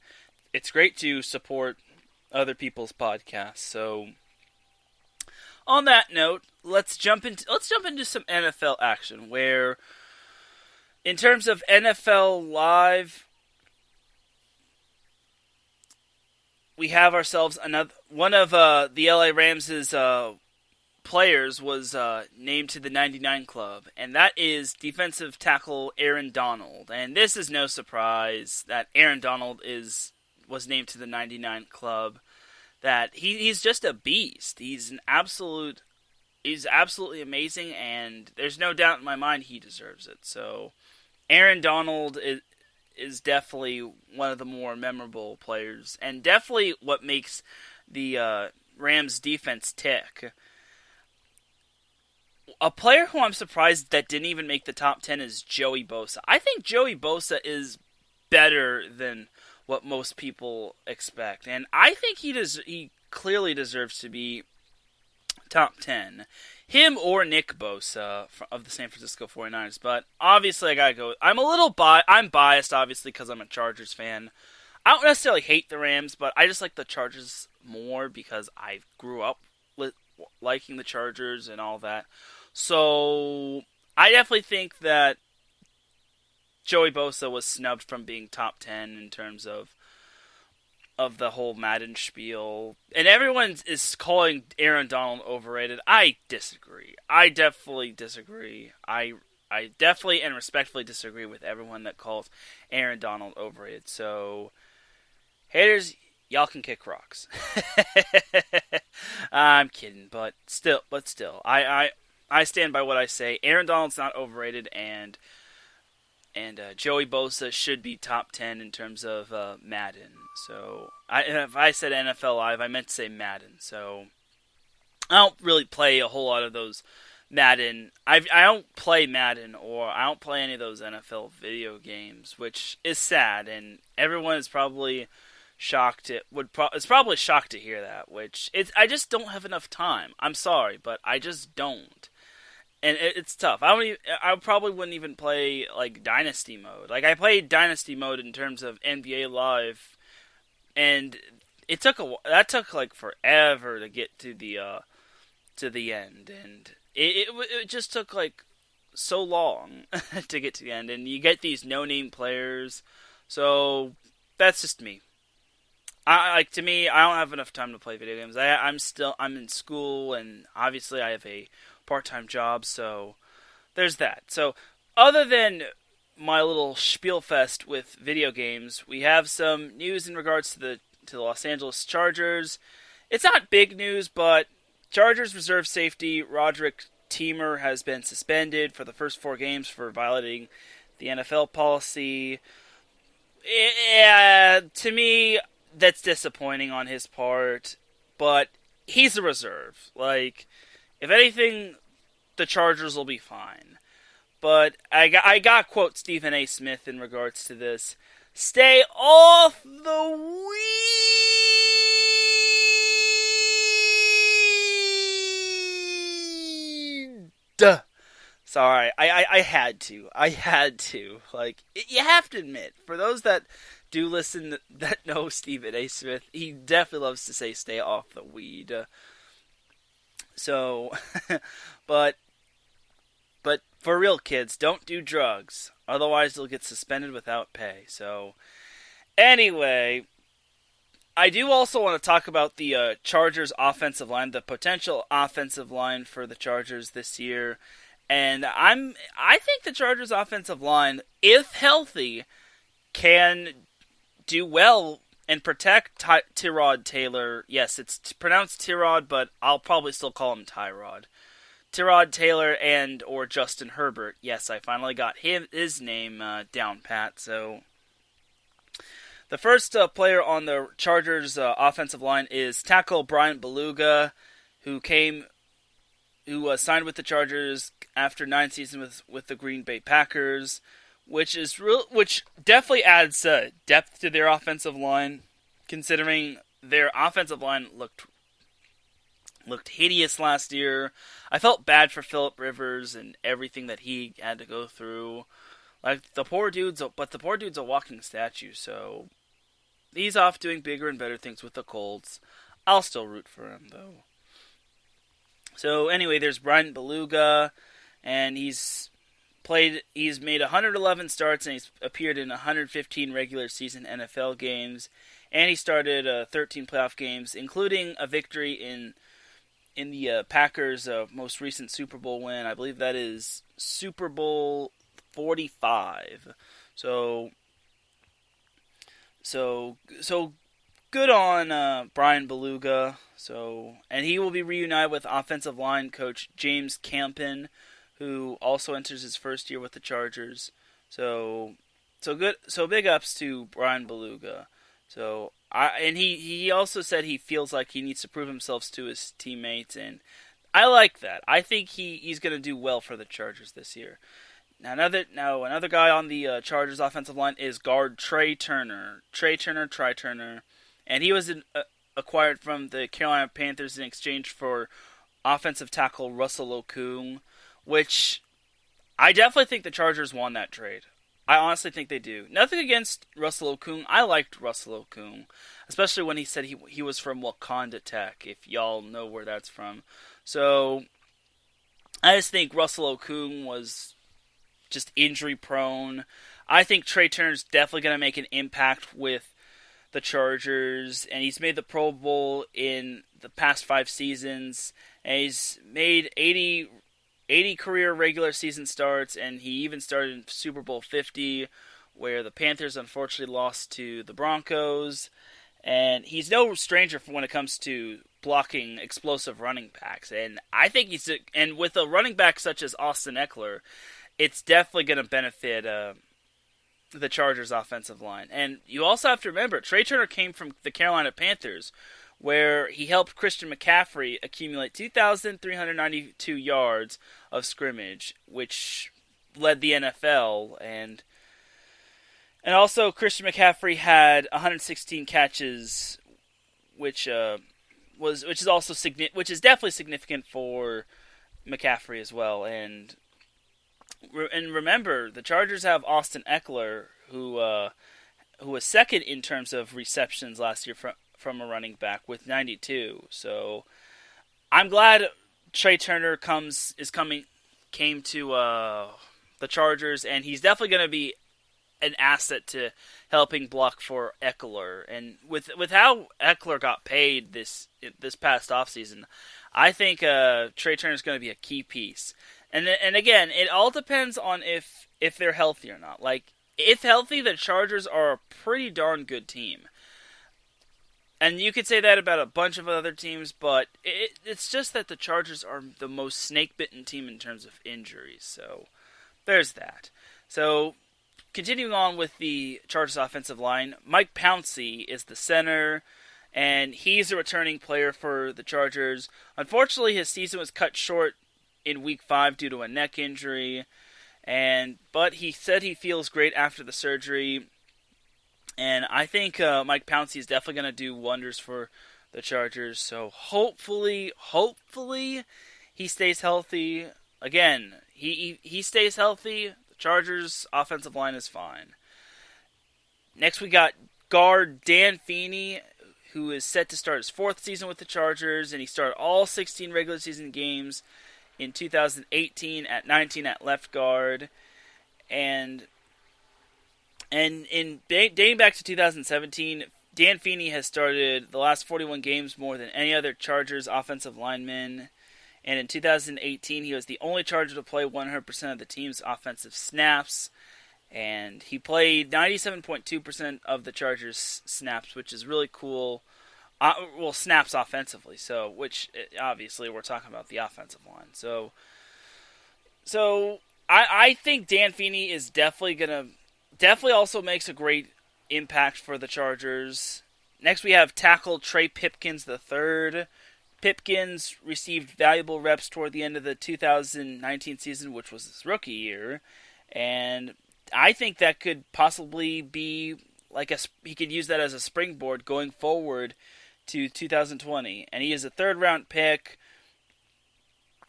it's great to support other people's podcasts. So, on that note, let's jump into some NFL action. Where, in terms of NFL Live, we have ourselves one of the LA Rams' players was named to the 99 club, and that is defensive tackle Aaron Donald. And this is no surprise that Aaron Donald was named to the 99 club. That he's just a beast. He's absolutely amazing, and there's no doubt in my mind he deserves it. So Aaron Donald is definitely one of the more memorable players, and definitely what makes the Rams defense tick. A player who I'm surprised that didn't even make the top 10 is Joey Bosa. I think Joey Bosa is better than what most people expect, and I think he clearly deserves to be top 10. Him or Nick Bosa of the San Francisco 49ers, but obviously I gotta go. I'm biased, obviously, because I'm a Chargers fan. I don't necessarily hate the Rams, but I just like the Chargers more because I grew up liking the Chargers and all that. So I definitely think that Joey Bosa was snubbed from being top 10 in terms of the whole Madden spiel. And everyone is calling Aaron Donald overrated. I disagree. I definitely disagree. I definitely and respectfully disagree with everyone that calls Aaron Donald overrated. So, haters, y'all can kick rocks. I'm kidding, but still, I stand by what I say. Aaron Donald's not overrated, and Joey Bosa should be top 10 in terms of Madden. So, if I said NFL Live, I meant to say Madden. So, I don't really play a whole lot of those Madden. I don't play Madden, or I don't play any of those NFL video games, which is sad, and everyone is probably shocked. It's probably shocked to hear that. I just don't have enough time. I'm sorry, but I just don't. And it's tough. I probably wouldn't even play like Dynasty mode. Like I played Dynasty mode in terms of NBA Live, and that took like forever to get to the end. And it just took like so long to get to the end, and you get these no-name players. So that's just me. To me, I don't have enough time to play video games. I'm in school, and obviously I have a part-time job, so there's that. So other than my little spiel fest with video games, we have some news in regards to the Los Angeles Chargers. It's not big news, but Chargers reserve safety Roderick Teamer has been suspended for the first 4 games for violating the NFL policy. Yeah, to me, that's disappointing on his part, but he's a reserve. Like, if anything, the Chargers will be fine. But I got to quote Stephen A. Smith in regards to this. Stay off the weed! Sorry, I had to. Like, you have to admit, for those that do listen that know Stephen A. Smith, he definitely loves to say stay off the weed. So, but for real, kids, don't do drugs. Otherwise, you'll get suspended without pay. So, anyway, I do also want to talk about the Chargers offensive line, the potential offensive line for the Chargers this year. And I think the Chargers offensive line, if healthy, can do well and protect Tyrod Taylor. Yes, it's pronounced Tyrod, but I'll probably still call him Tyrod. Tyrod Taylor and or Justin Herbert. Yes, I finally got his name down pat. So the first player on the Chargers offensive line is tackle Brian Beluga, who signed with the Chargers after 9 seasons with the Green Bay Packers, which definitely adds depth to their offensive line, considering their offensive line looked hideous last year. I felt bad for Phillip Rivers and everything that he had to go through. Like, the poor dude's a walking statue, so he's off doing bigger and better things with the Colts. I'll still root for him, though. So anyway, there's Brian Beluga, and he's made 111 starts, and he's appeared in 115 regular season NFL games, and he started 13 playoff games, including a victory in the Packers' most recent Super Bowl win. I believe that is Super Bowl 45. So good on Brian Beluga. And he will be reunited with offensive line coach James Campen, who also enters his first year with the Chargers. So good. So big ups to Brian Beluga. He also said he feels like he needs to prove himself to his teammates, and I like that. I think he's going to do well for the Chargers this year. Now another guy on the Chargers offensive line is guard Trey Turner, and he was acquired from the Carolina Panthers in exchange for offensive tackle Russell Okung, which I definitely think the Chargers won that trade. I honestly think they do. Nothing against Russell Okung. I liked Russell Okung, especially when he said he was from Wakanda Tech, if y'all know where that's from. So I just think Russell Okung was just injury prone. I think Trey Turner's definitely going to make an impact with the Chargers, and he's made the Pro Bowl in the past 5 seasons, and he's made 80 career regular season starts, and he even started in Super Bowl 50, where the Panthers unfortunately lost to the Broncos. And he's no stranger when it comes to blocking explosive running backs. And I think and with a running back such as Austin Eckler, it's definitely going to benefit the Chargers offensive line. And you also have to remember, Trey Turner came from the Carolina Panthers, where he helped Christian McCaffrey accumulate 2,392 yards of scrimmage, which led the NFL. And also Christian McCaffrey had 116 catches, which is definitely significant for McCaffrey as well. And remember, the Chargers have Austin Eckler, who was second in terms of receptions last year from a running back with 92. So I'm glad Trey Turner came to the Chargers, and he's definitely going to be an asset to helping block for Eckler. And with how Eckler got paid this past offseason, I think Trey Turner is going to be a key piece. And again, it all depends on if they're healthy or not. Like, if healthy, the Chargers are a pretty darn good team. And you could say that about a bunch of other teams, but it's just that the Chargers are the most snake-bitten team in terms of injuries. So there's that. So continuing on with the Chargers offensive line, Mike Pouncey is the center, and he's a returning player for the Chargers. Unfortunately, his season was cut short in Week 5 due to a neck injury, but he said he feels great after the surgery, and I think Mike Pouncey is definitely going to do wonders for the Chargers. So hopefully he stays healthy. Again, he stays healthy. The Chargers offensive line is fine. Next we got guard Dan Feeney, who is set to start his 4th season with the Chargers, and he started all 16 regular season games in 2018 at 19 at left guard, and dating back to 2017, Dan Feeney has started the last 41 games more than any other Chargers offensive lineman, and in 2018 he was the only Charger to play 100% of the team's offensive snaps, and he played 97.2% of the Chargers' snaps, which is really cool. Snaps offensively, so which obviously we're talking about the offensive line. So I think Dan Feeney is definitely also makes a great impact for the Chargers. Next we have tackle Trey Pipkins III. Pipkins received valuable reps toward the end of the 2019 season, which was his rookie year, and I think that could possibly be he could use that as a springboard going forward to 2020. And he is a 3rd-round pick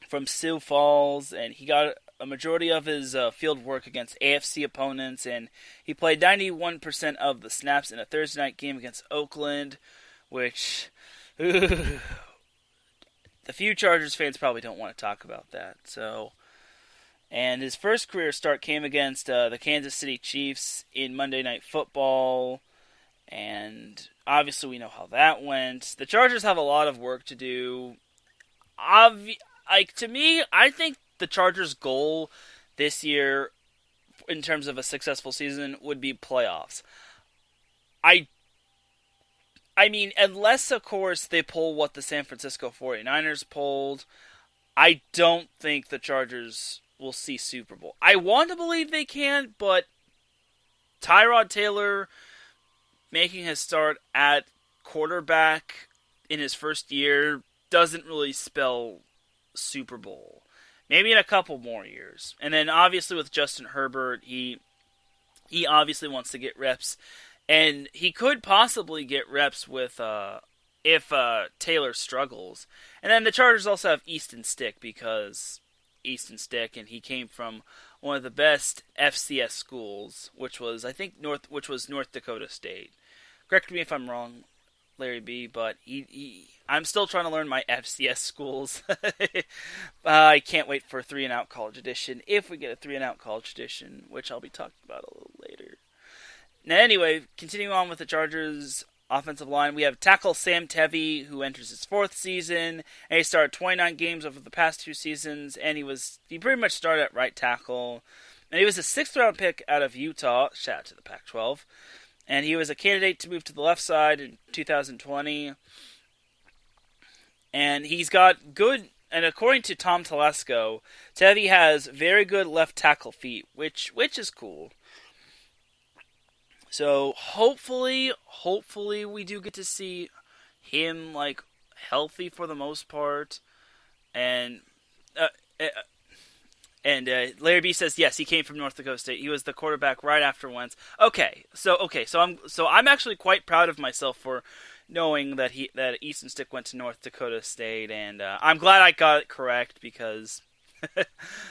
from Sioux Falls, and he got a majority of his field work against AFC opponents, and he played 91% of the snaps in a Thursday night game against Oakland, which the few Chargers fans probably don't want to talk about that. And his first career start came against the Kansas City Chiefs in Monday Night Football, and obviously we know how that went. The Chargers have a lot of work to do. To me, I think the Chargers' goal this year, in terms of a successful season, would be playoffs. I mean, unless, of course, they pull what the San Francisco 49ers pulled, I don't think the Chargers will see Super Bowl. I want to believe they can, but Tyrod Taylor making his start at quarterback in his first year doesn't really spell Super Bowl. Maybe in a couple more years. And then obviously with Justin Herbert, he obviously wants to get reps. And he could possibly get reps with if Taylor struggles. And then the Chargers also have Easton Stick, and he came from one of the best FCS schools, which was North Dakota State. Correct me if I'm wrong, Larry B, but I'm still trying to learn my FCS schools. I can't wait for 3 and Out College Edition, if we get a 3 and Out College Edition, which I'll be talking about a little later. Now, anyway, continuing on with the Chargers offensive line, we have tackle Sam Tevy, who enters his 4th season, and he started 29 games over the past 2 seasons, and he pretty much started at right tackle, and he was a 6th-round pick out of Utah. Shout out to the Pac-12. And he was a candidate to move to the left side in 2020. And he's got good, and according to Tom Telesco, Tevy has very good left tackle feet, which is cool. So hopefully we do get to see him healthy for the most part. And Larry B says yes, he came from North Dakota State. He was the quarterback right after Wentz. So I'm actually quite proud of myself for knowing that Easton Stick went to North Dakota State, and I'm glad I got it correct because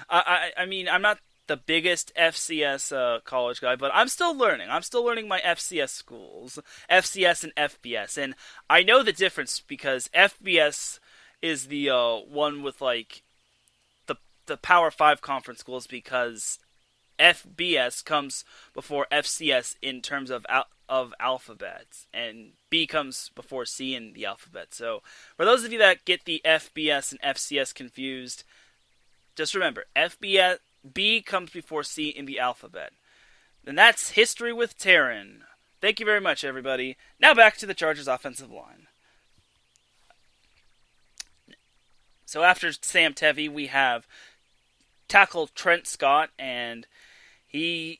I mean I'm not the biggest FCS college guy, but I'm still learning. I'm still learning my FCS schools, FCS and FBS, and I know the difference because FBS is the one with like the Power 5 conference schools, because FBS comes before FCS in terms of alphabets, and B comes before C in the alphabet. So for those of you that get the FBS and FCS confused, just remember, B comes before C in the alphabet. And that's history with Teran. Thank you very much, everybody. Now back to the Chargers offensive line. So after Sam Tevi, we have tackle Trent Scott, and he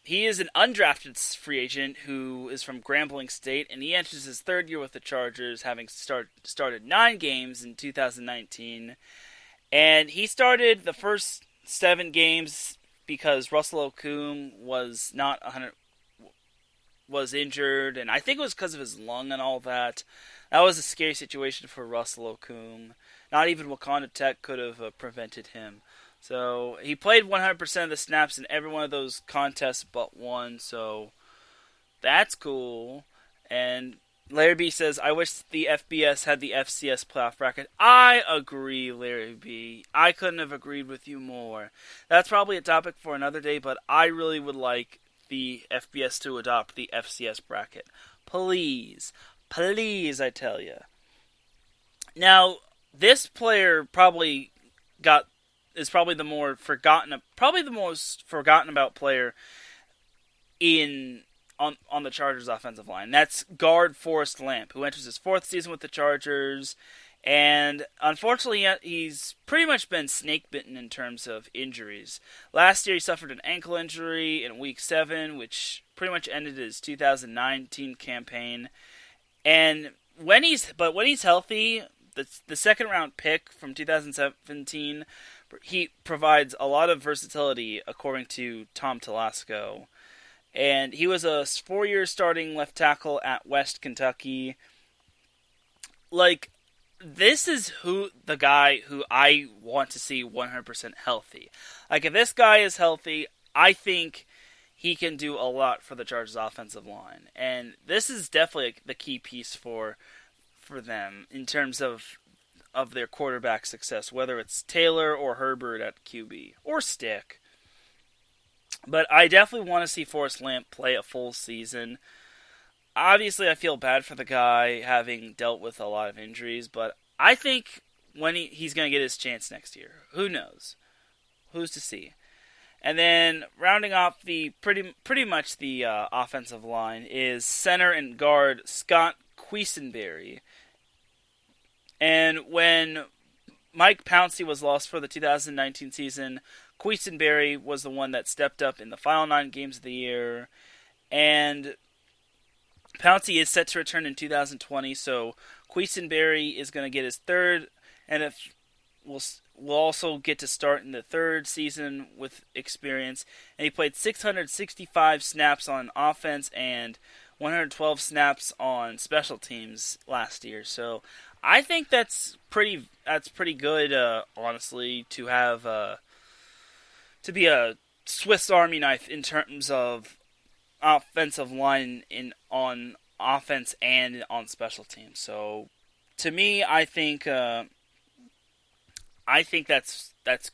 is an undrafted free agent who is from Grambling State, and he enters his third year with the Chargers, having started 9 games in 2019. And he started the first 7 games because Russell Okung was injured, and I think it was because of his lung and all that. That was a scary situation for Russell Okung. Not even Wakanda Tech could have prevented him. So he played 100% of the snaps in every one of those contests but one, so that's cool. And Larry B says, I wish the FBS had the FCS playoff bracket. I agree, Larry B. I couldn't have agreed with you more. That's probably a topic for another day, but I really would like the FBS to adopt the FCS bracket. Please, I tell you. Now, this player is probably the most forgotten about player on the Chargers offensive line. That's guard Forrest Lamp, who enters his 4th season with the Chargers, and unfortunately he's pretty much been snake bitten in terms of injuries. Last year he suffered an ankle injury in week 7, which pretty much ended his 2019 campaign. And when he's healthy, the second round pick from 2017, he provides a lot of versatility, according to Tom Telesco. And he was a 4-year starting left tackle at West Kentucky. Like, this is the guy who I want to see 100% healthy. Like, if this guy is healthy, I think he can do a lot for the Chargers offensive line. And this is definitely the key piece for them in terms of their quarterback success, whether it's Taylor or Herbert at QB, or Stick. But I definitely want to see Forrest Lamp play a full season. Obviously, I feel bad for the guy having dealt with a lot of injuries, but I think when he's going to get his chance next year. Who knows? Who's to see? And then rounding off the pretty much the offensive line is center and guard Scott Quisenberry. And when Mike Pouncey was lost for the 2019 season, Quisenberry was the one that stepped up in the final 9 games of the year. And Pouncey is set to return in 2020, so Quisenberry is going to get his 3rd, and will also get to start in the 3rd season with experience. And he played 665 snaps on offense and 112 snaps on special teams last year. So I think that's pretty good, honestly, to have to be a Swiss Army knife in terms of offensive line on offense and on special teams. So to me, I think that's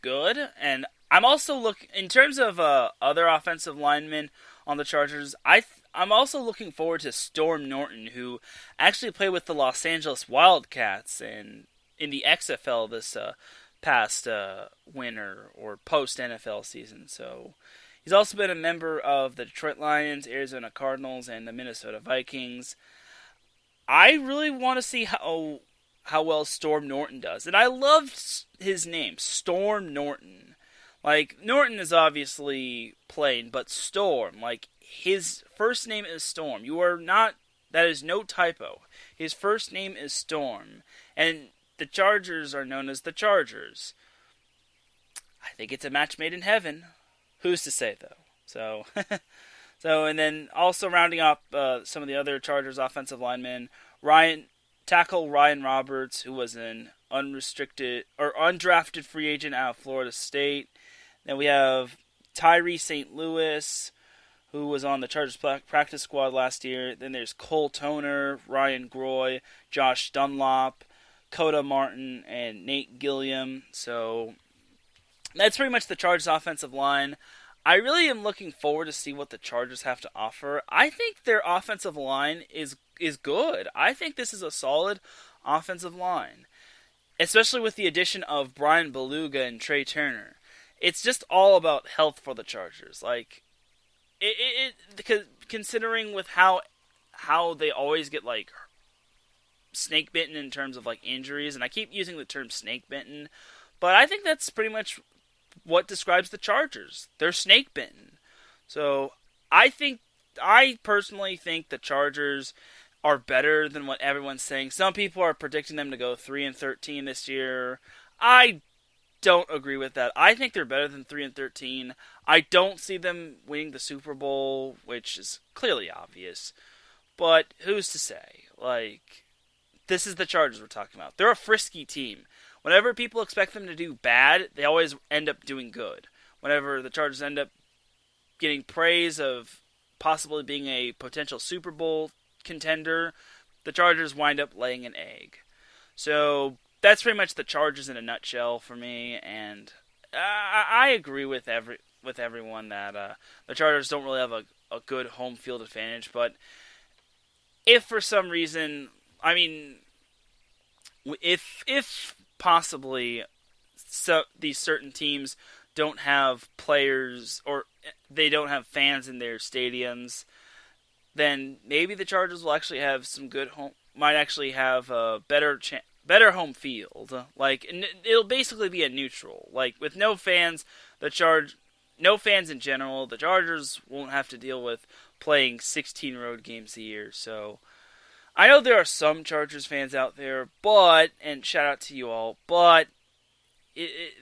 good. And I'm also in terms of other offensive linemen on the Chargers. I'm also looking forward to Storm Norton, who actually played with the Los Angeles Wildcats in the XFL this past winter or post-NFL season. So he's also been a member of the Detroit Lions, Arizona Cardinals, and the Minnesota Vikings. I really want to see how well Storm Norton does. And I love his name, Storm Norton. Like, Norton is obviously plain, but Storm, like, his first name is Storm. That is no typo. His first name is Storm. And the Chargers are known as the Chargers. I think it's a match made in heaven. Who's to say, though? So, and then also rounding up some of the other Chargers offensive linemen, tackle Ryan Roberts, who was an undrafted free agent out of Florida State. Then we have Tyree St. Louis, who was on the Chargers practice squad last year. Then there's Cole Toner, Ryan Groy, Josh Dunlop, Coda Martin and Nate Gilliam. So that's pretty much the Chargers' offensive line. I really am looking forward to see what the Chargers have to offer. I think their offensive line is good. I think this is a solid offensive line, especially with the addition of Brian Beluga and Trey Turner. It's just all about health for the Chargers. Like, because considering with how they always get like snake bitten in terms of like injuries, and I keep using the term snake bitten, but I think that's pretty much what describes the Chargers. They're snake bitten. So I personally think the Chargers are better than what everyone's saying. Some people are predicting them to go 3-13 this year. I don't agree with that. I think they're better than 3-13. I don't see them winning the Super Bowl, which is clearly obvious. But who's to say? Like, this is the Chargers we're talking about. They're a frisky team. Whenever people expect them to do bad, they always end up doing good. Whenever the Chargers end up getting praise of possibly being a potential Super Bowl contender, the Chargers wind up laying an egg. So that's pretty much the Chargers in a nutshell for me, and I agree with everyone that the Chargers don't really have a good home field advantage. But if for some reason, I mean, if possibly these certain teams don't have players or they don't have fans in their stadiums, then maybe the Chargers will actually have some good might actually have a better home field. Like, it'll basically be a neutral. Like, with no fans, no fans in general, the Chargers won't have to deal with playing 16 road games a year. So I know there are some Chargers fans out there, and shout out to you all, but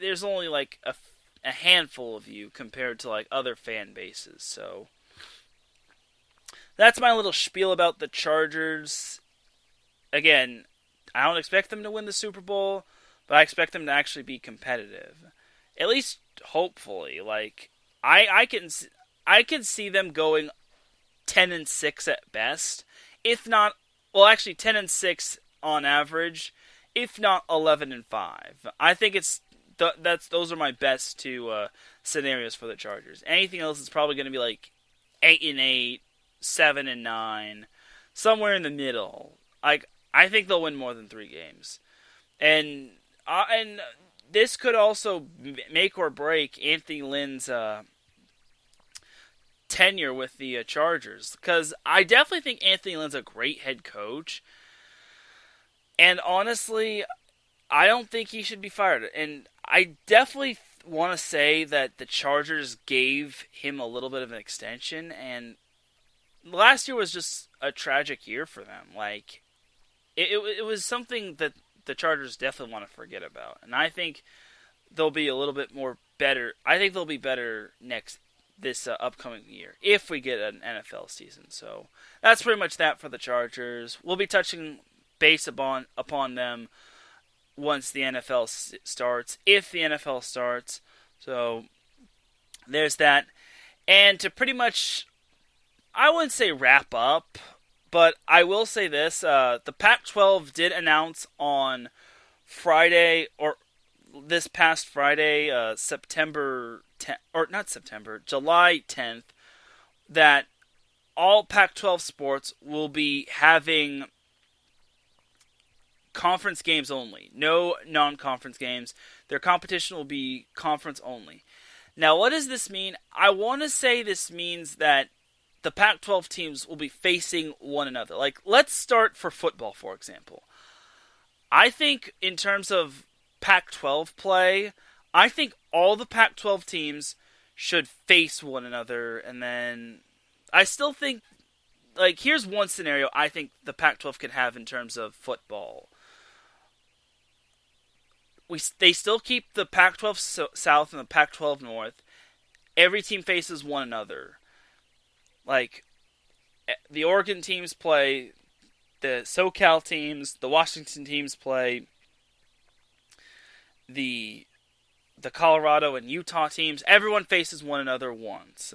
there's only like a handful of you compared to like other fan bases. So that's my little spiel about the Chargers. Again, I don't expect them to win the Super Bowl, but I expect them to actually be competitive. At least, hopefully. Like, I can see them going 10-6 at best, if not, well, actually 10-6 on average, if not 11-5. I think those are my best two scenarios for the Chargers. Anything else is probably going to be like 8-8, 7-9, somewhere in the middle. Like, I think they'll win more than 3 games, and this could also make or break Anthony Lynn's tenure with the Chargers, because I definitely think Anthony Lynn's a great head coach, and honestly, I don't think he should be fired. And I definitely want to say that the Chargers gave him a little bit of an extension, and last year was just a tragic year for them. Like, it was something that the Chargers definitely want to forget about. And I think they'll be a little bit more better. I think they'll be better this upcoming year if we get an NFL season. So that's pretty much that for the Chargers. We'll be touching base upon them once the NFL starts, if the NFL starts. So there's that. And to pretty much, I wouldn't say wrap up, but I will say this. The Pac-12 did announce on Friday, or this past Friday, July 10th, that all Pac-12 sports will be having conference games only. No non-conference games. Their competition will be conference only. Now, what does this mean? I want to say this means that the Pac-12 teams will be facing one another. Like, let's start for football, for example. I think in terms of Pac-12 play, I think all the Pac-12 teams should face one another, and then I still think, like, here's one scenario I think the Pac-12 could have in terms of football. They still keep the Pac-12 South and the Pac-12 North. Every team faces one another. Like, the Oregon teams play the SoCal teams, the Washington teams play the Colorado and Utah teams. Everyone faces one another once.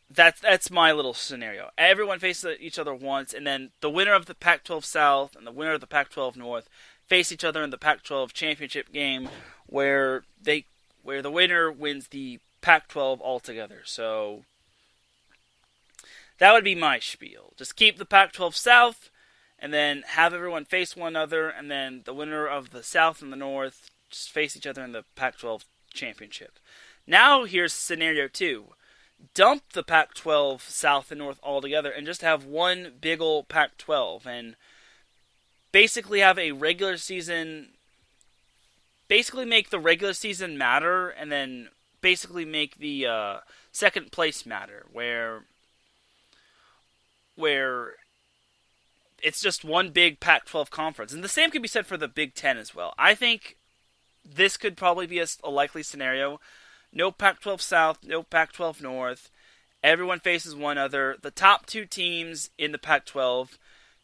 that's my little scenario. Everyone faces each other once, and then the winner of the Pac-12 South and the winner of the Pac-12 North face each other in the Pac-12 championship game, where the winner wins the Pac-12 altogether. So that would be my spiel. Just keep the Pac-12 South, and then have everyone face one another, and then the winner of the South and the North just face each other in the Pac-12 championship. Now here's scenario 2. Dump the Pac-12 South and North altogether and just have one big old Pac-12 and basically have a regular season, basically make the regular season matter, and then basically make the second place matter, where it's just one big Pac-12 conference. And the same could be said for the Big Ten as well. I think this could probably be a likely scenario. No Pac-12 South, no Pac-12 North. Everyone faces one another. The top 2 teams in the Pac-12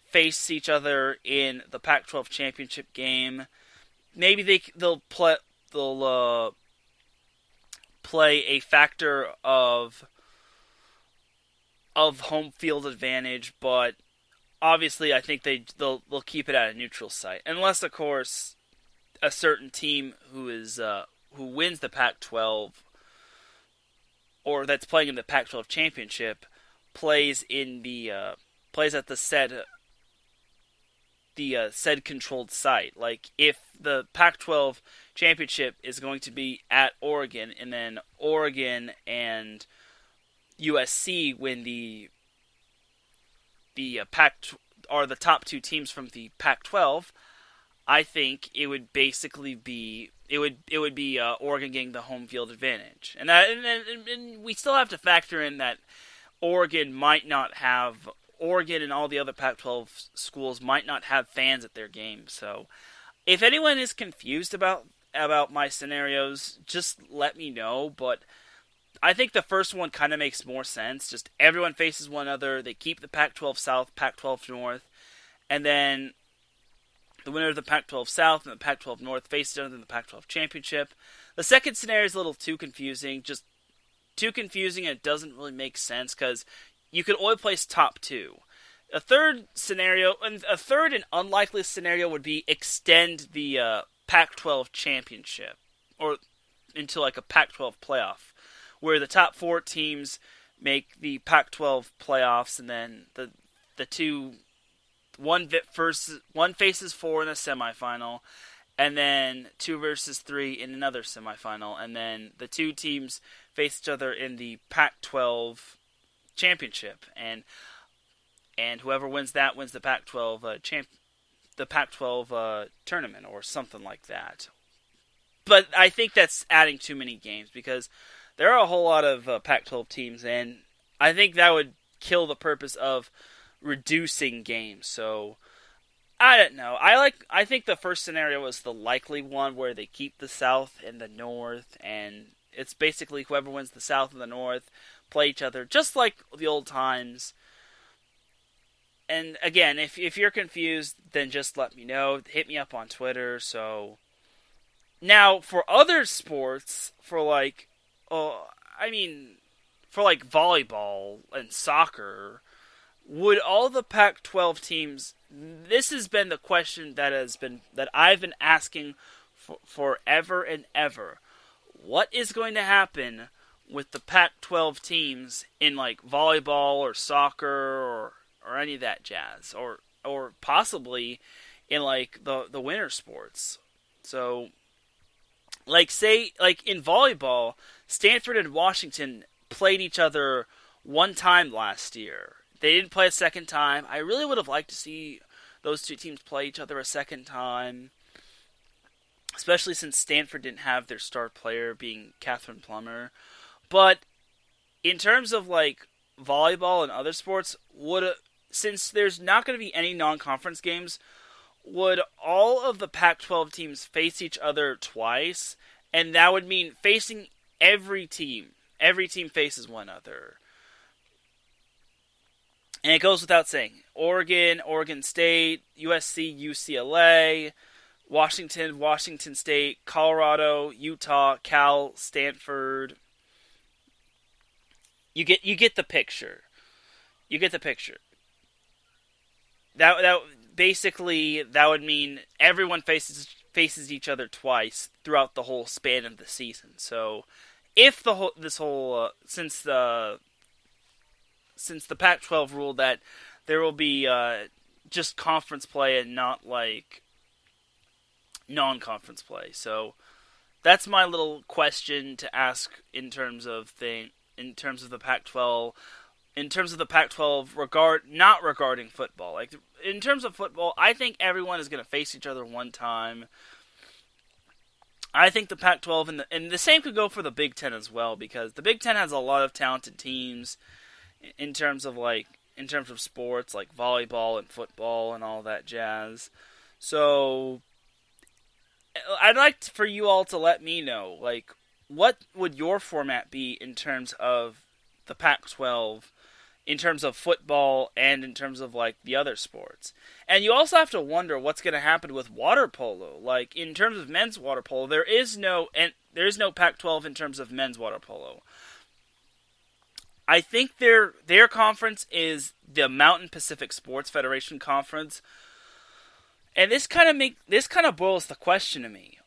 face each other in the Pac-12 championship game. Maybe they'll play a factor of home field advantage, but obviously I think they'll keep it at a neutral site, unless of course a certain team who wins the Pac-12 or that's playing in the Pac-12 championship plays at the said controlled site. Like if the Pac-12 championship is going to be at Oregon, and then Oregon and USC win the are the top 2 teams from the Pac-12, I think it would basically be Oregon getting the home field advantage, and we still have to factor in that Oregon and all the other Pac-12 schools might not have fans at their games. So, if anyone is confused about my scenarios, just let me know. But I think the first one kind of makes more sense. Just everyone faces one another. They keep the Pac-12 South, Pac-12 North, and then the winner of the Pac-12 South and the Pac-12 North face each other in the Pac-12 championship. The second scenario is a little too confusing. Just too confusing, and it doesn't really make sense because you could only place top 2. A third and unlikely scenario would be extend the Pac-12 championship or into like a Pac-12 playoff, where the top 4 teams make the Pac-12 playoffs, and then one faces 4 in a semifinal, and then 2 versus 3 in another semifinal, and then the 2 teams face each other in the Pac-12 championship, and whoever wins that wins the Pac-12 tournament or something like that. But I think that's adding too many games because there are a whole lot of Pac-12 teams, and I think that would kill the purpose of reducing games. So I don't know. I think the first scenario is the likely one, where they keep the South and the North, and it's basically whoever wins the South and the North play each other just like the old times. And again, if you're confused, then just let me know. Hit me up on Twitter. So now for other sports, for volleyball and soccer, would all the Pac-12 teams? This has been the question that I've been asking for forever and ever. What is going to happen with the Pac-12 teams in like volleyball or soccer or any of that jazz, or possibly in like the winter sports? So, say in volleyball, Stanford and Washington played each other one time last year. They didn't play a second time. I really would have liked to see those 2 teams play each other a second time, especially since Stanford didn't have their star player being Catherine Plummer. But in terms of like volleyball and other sports, since there's not going to be any non-conference games, would all of the Pac-12 teams face each other twice? And that would mean facing every team. Every team faces one another. And it goes without saying, Oregon, Oregon State, USC, UCLA, Washington, Washington State, Colorado, Utah, Cal, Stanford, You get the picture. You get the picture. That basically that would mean everyone faces each other twice throughout the whole span of the season. So if since the Pac-12 ruled that there will be just conference play and not like non-conference play. So that's my little question to ask in terms of the Pac-12. In terms of the Pac-12, not regarding football. Like in terms of football, I think everyone is going to face each other one time. I think the Pac-12 and the same could go for the Big Ten as well, because the Big Ten has a lot of talented teams in terms of sports like volleyball and football and all that jazz. So I'd like for you all to let me know, like, what would your format be in terms of the Pac-12, in terms of football and in terms of like the other sports. And you also have to wonder what's going to happen with water polo. Like in terms of men's water polo, there is no Pac-12 in terms of men's water polo. I think their conference is the Mountain Pacific Sports Federation Conference. And this kind of boils the question to me.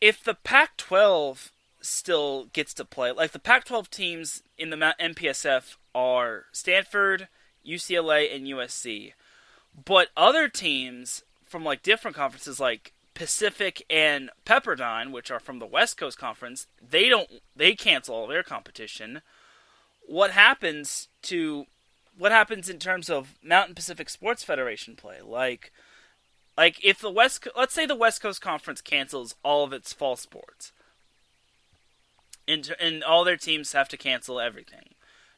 If the Pac-12 still gets to play, like the Pac-12 teams in the MPSF are Stanford, UCLA, and USC. But other teams from like different conferences like Pacific and Pepperdine, which are from the West Coast Conference, they cancel all their competition. What happens in terms of Mountain Pacific Sports Federation play? Like if let's say the West Coast Conference cancels all of its fall sports, and all their teams have to cancel everything.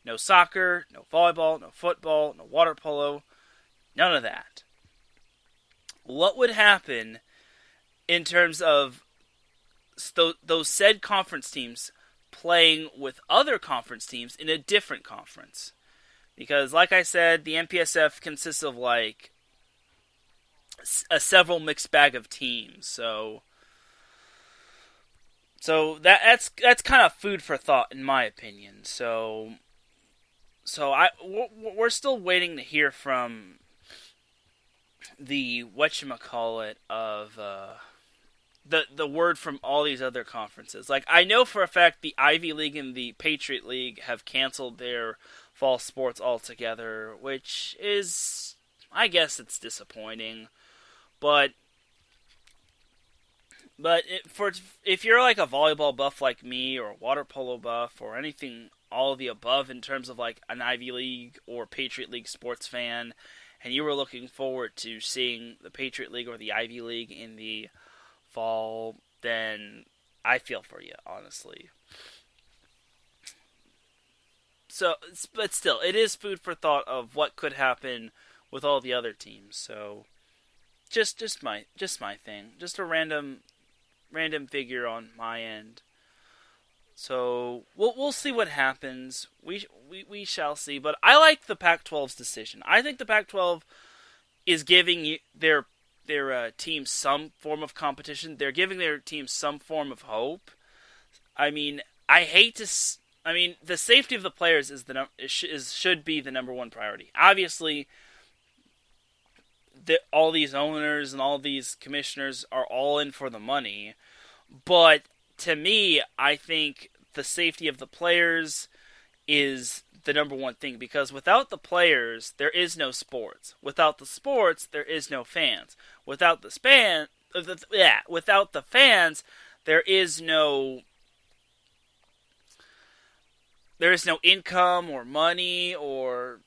No soccer, no volleyball, no football, no water polo, none of that. What would happen in terms of those said conference teams playing with other conference teams in a different conference? Because, like I said, the MPSF consists of like a several mixed bag of teams. So that's kind of food for thought, in my opinion. So we're still waiting to hear from the whatchamacallit of the word from all these other conferences. Like, I know for a fact the Ivy League and the Patriot League have canceled their fall sports altogether, which is, I guess it's disappointing. But if you're like a volleyball buff like me, or a water polo buff, or anything, all of the above in terms of like an Ivy League or Patriot League sports fan, and you were looking forward to seeing the Patriot League or the Ivy League in the fall, then I feel for you, honestly. So, but still, it is food for thought of what could happen with all the other teams. So, just my thing, just a random figure on my end. So we'll see what happens. We shall see. But I like the Pac-12's decision. I think the Pac-12 is giving their team some form of competition. They're giving their team some form of hope. I mean, the safety of the players should be the number one priority. Obviously, all these owners and all these commissioners are all in for the money, but to me, I think the safety of the players is the number one thing, because without the players, there is no sports. Without the sports, there is no fans. Without the fans, there is no income or money or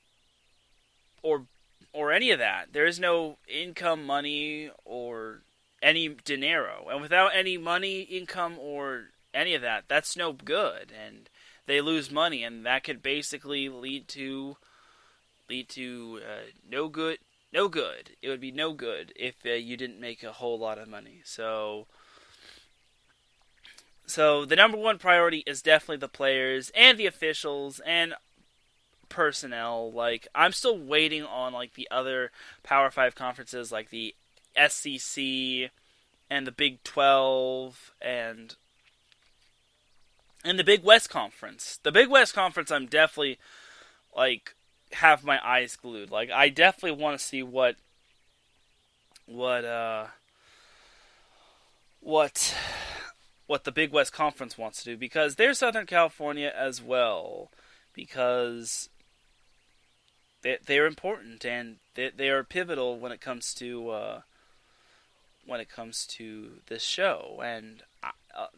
any of that. There is no income, money, or any dinero. And without any money, income, or any of that, that's no good. And they lose money, and that could basically lead to no good. No good. It would be no good if you didn't make a whole lot of money. So the number one priority is definitely the players and the officials and personnel. Like, I'm still waiting on like the other Power 5 conferences, like the SEC and the Big 12 and And the Big West Conference. The Big West Conference, I'm definitely, have my eyes glued. I definitely want to see what the Big West Conference wants to do, because they're Southern California as well, because they're important and they are pivotal when it comes to this show. And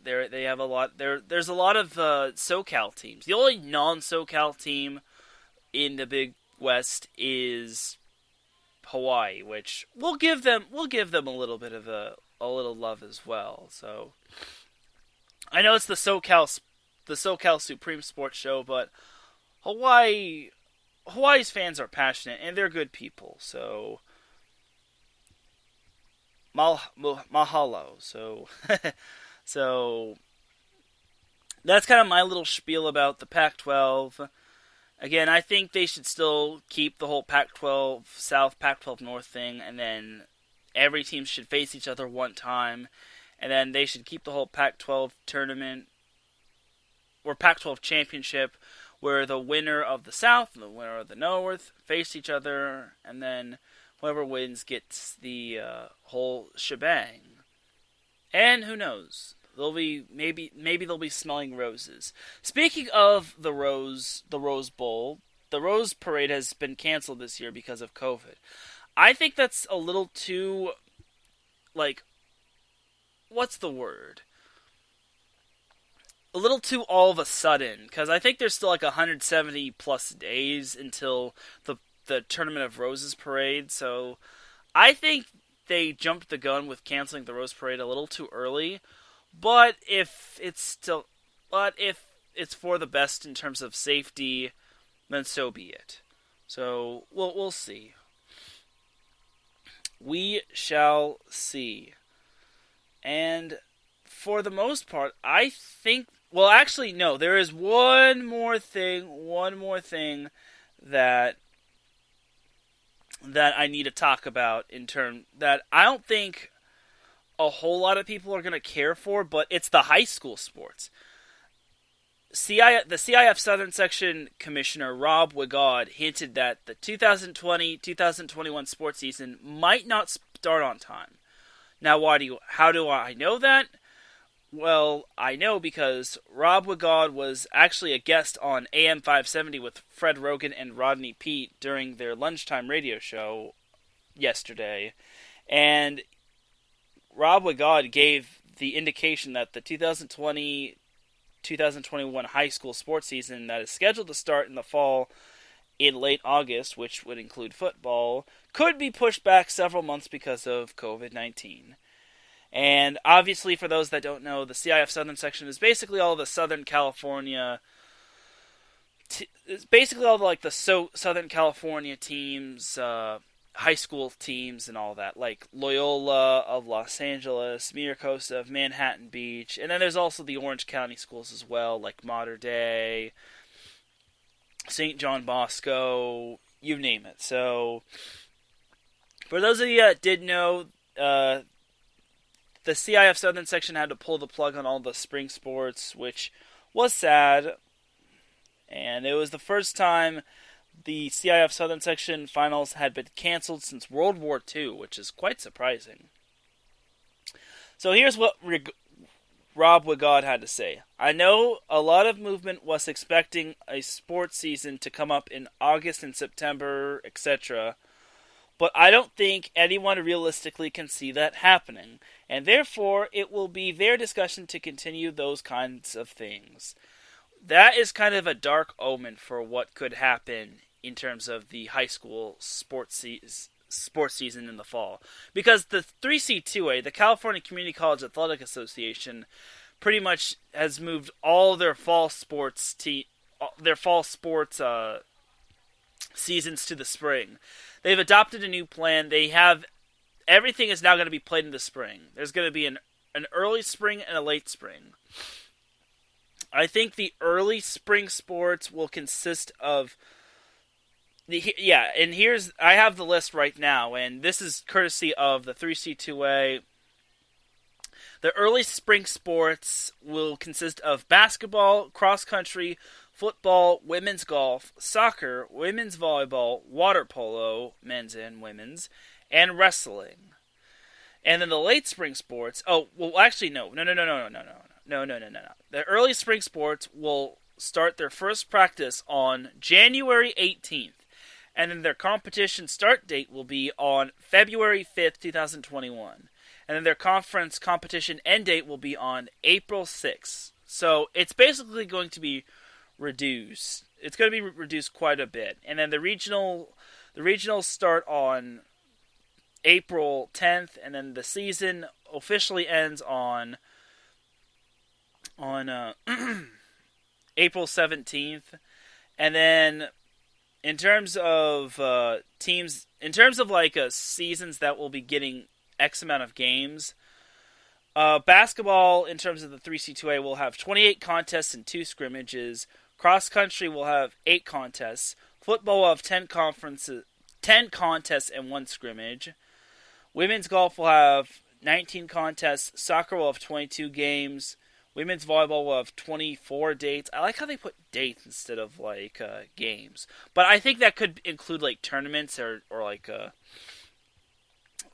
they have a lot. There's a lot of SoCal teams. The only non-SoCal team in the Big West is Hawaii, which we'll give them a little bit of a little love as well. So I know it's the SoCal Supreme Sports Show, but Hawaii's fans are passionate and they're good people. So mahalo. So so that's kind of my little spiel about the Pac-12. Again, I think they should still keep the whole Pac-12 South, Pac-12 North thing, and then every team should face each other one time, and then they should keep the whole Pac-12 tournament, or Pac-12 championship, where the winner of the South and the winner of the North face each other, and then whoever wins gets the whole shebang. And who knows? Maybe they'll be smelling roses. Speaking of the Rose Bowl, the Rose Parade has been canceled this year because of COVID. I think that's a little too, what's the word? A little too all of a sudden, because I think there's still 170 plus days until the Tournament of Roses Parade. So I think they jumped the gun with canceling the Rose Parade a little too early. But if it's for the best in terms of safety, then so be it. So we'll see. We shall see. And for the most part, I think. Well, actually, no. There is one more thing that I need to talk about that I don't think a whole lot of people are going to care for, but it's the high school sports. The CIF Southern Section Commissioner Rob Wigod hinted that the 2020-2021 sports season might not start on time. Now, how do I know that? Well, I know because Rob Wigod was actually a guest on AM 570 with Fred Rogan and Rodney Peete during their lunchtime radio show yesterday, and Rob Wigod gave the indication that the 2020-2021 high school sports season that is scheduled to start in the fall in late August, which would include football, could be pushed back several months because of COVID-19. And obviously, for those that don't know, the CIF Southern Section is basically all the Southern California, Southern California teams, high school teams and all that, like Loyola of Los Angeles, Miracosta of Manhattan Beach, and then there's also the Orange County schools as well, like Mater Dei, St. John Bosco, you name it. So, for those of you that did know, the CIF Southern Section had to pull the plug on all the spring sports, which was sad, and it was the first time the CIF Southern Section finals had been canceled since World War II, which is quite surprising. So here's what Rob Wigod had to say. I know a lot of movement was expecting a sports season to come up in August and September, etc., but I don't think anyone realistically can see that happening, and therefore it will be their discussion to continue those kinds of things. That is kind of a dark omen for what could happen in terms of the high school sports season in the fall. Because the 3C2A, the California Community College Athletic Association, pretty much has moved all their fall sports seasons to the spring. They've adopted a new plan. Everything is now going to be played in the spring. There's going to be an early spring and a late spring. I think the early spring sports will consist of I have the list right now, and this is courtesy of the 3C2A. The early spring sports will consist of basketball, cross country, football, women's golf, soccer, women's volleyball, water polo, men's and women's, and wrestling. And then the late spring sports. Oh, well, actually, no. The early spring sports will start their first practice on January 18th. And then their competition start date will be on February 5th, 2021. And then their conference competition end date will be on April 6th. So it's basically going to be reduced. It's going to be reduced quite a bit. And then the regionals start on April 10th, and then the season officially ends on April 17th. And then in terms of teams, in terms of seasons that will be getting X amount of games, basketball in terms of the 3C2A will have 28 contests and 2 scrimmages. Cross country will have 8 contests. Football will have 10 contests and 1 scrimmage. Women's golf will have 19 contests. Soccer will have 22 games. Women's volleyball will have 24 dates. I like how they put dates instead of games. But I think that could include tournaments or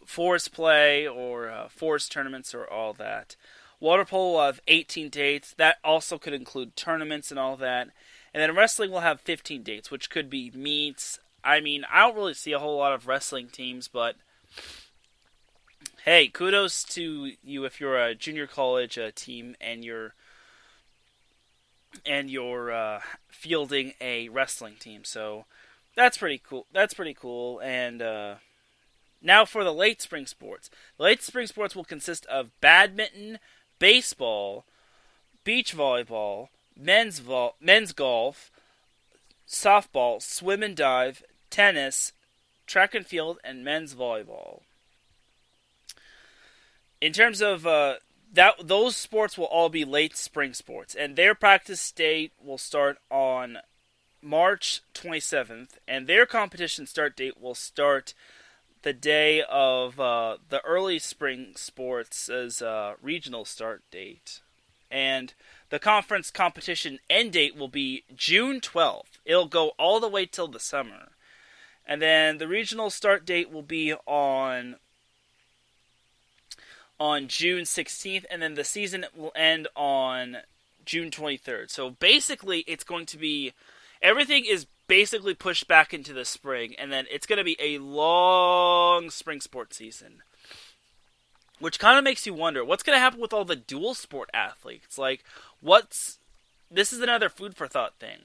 forest play or forest tournaments or all that. Water polo will have 18 dates. That also could include tournaments and all that. And then wrestling will have 15 dates, which could be meets. I mean, I don't really see a whole lot of wrestling teams, but hey, kudos to you if you're a junior college team and you're fielding a wrestling team. So that's pretty cool. And now for the late spring sports. The late spring sports will consist of badminton, baseball, beach volleyball, men's golf, softball, swim and dive, tennis, track and field, and men's volleyball. In terms of those sports will all be late spring sports, and their practice date will start on March 27th, and their competition start date will start the day of the early spring sports as regional start date. And the conference competition end date will be June 12th. It'll go all the way till the summer. And then the regional start date will be on June 16th, and then the season will end on June 23rd. So basically, it's going to be, everything is basically pushed back into the spring, and then it's going to be a long spring sports season. Which kind of makes you wonder, what's going to happen with all the dual sport athletes? This is another food for thought thing.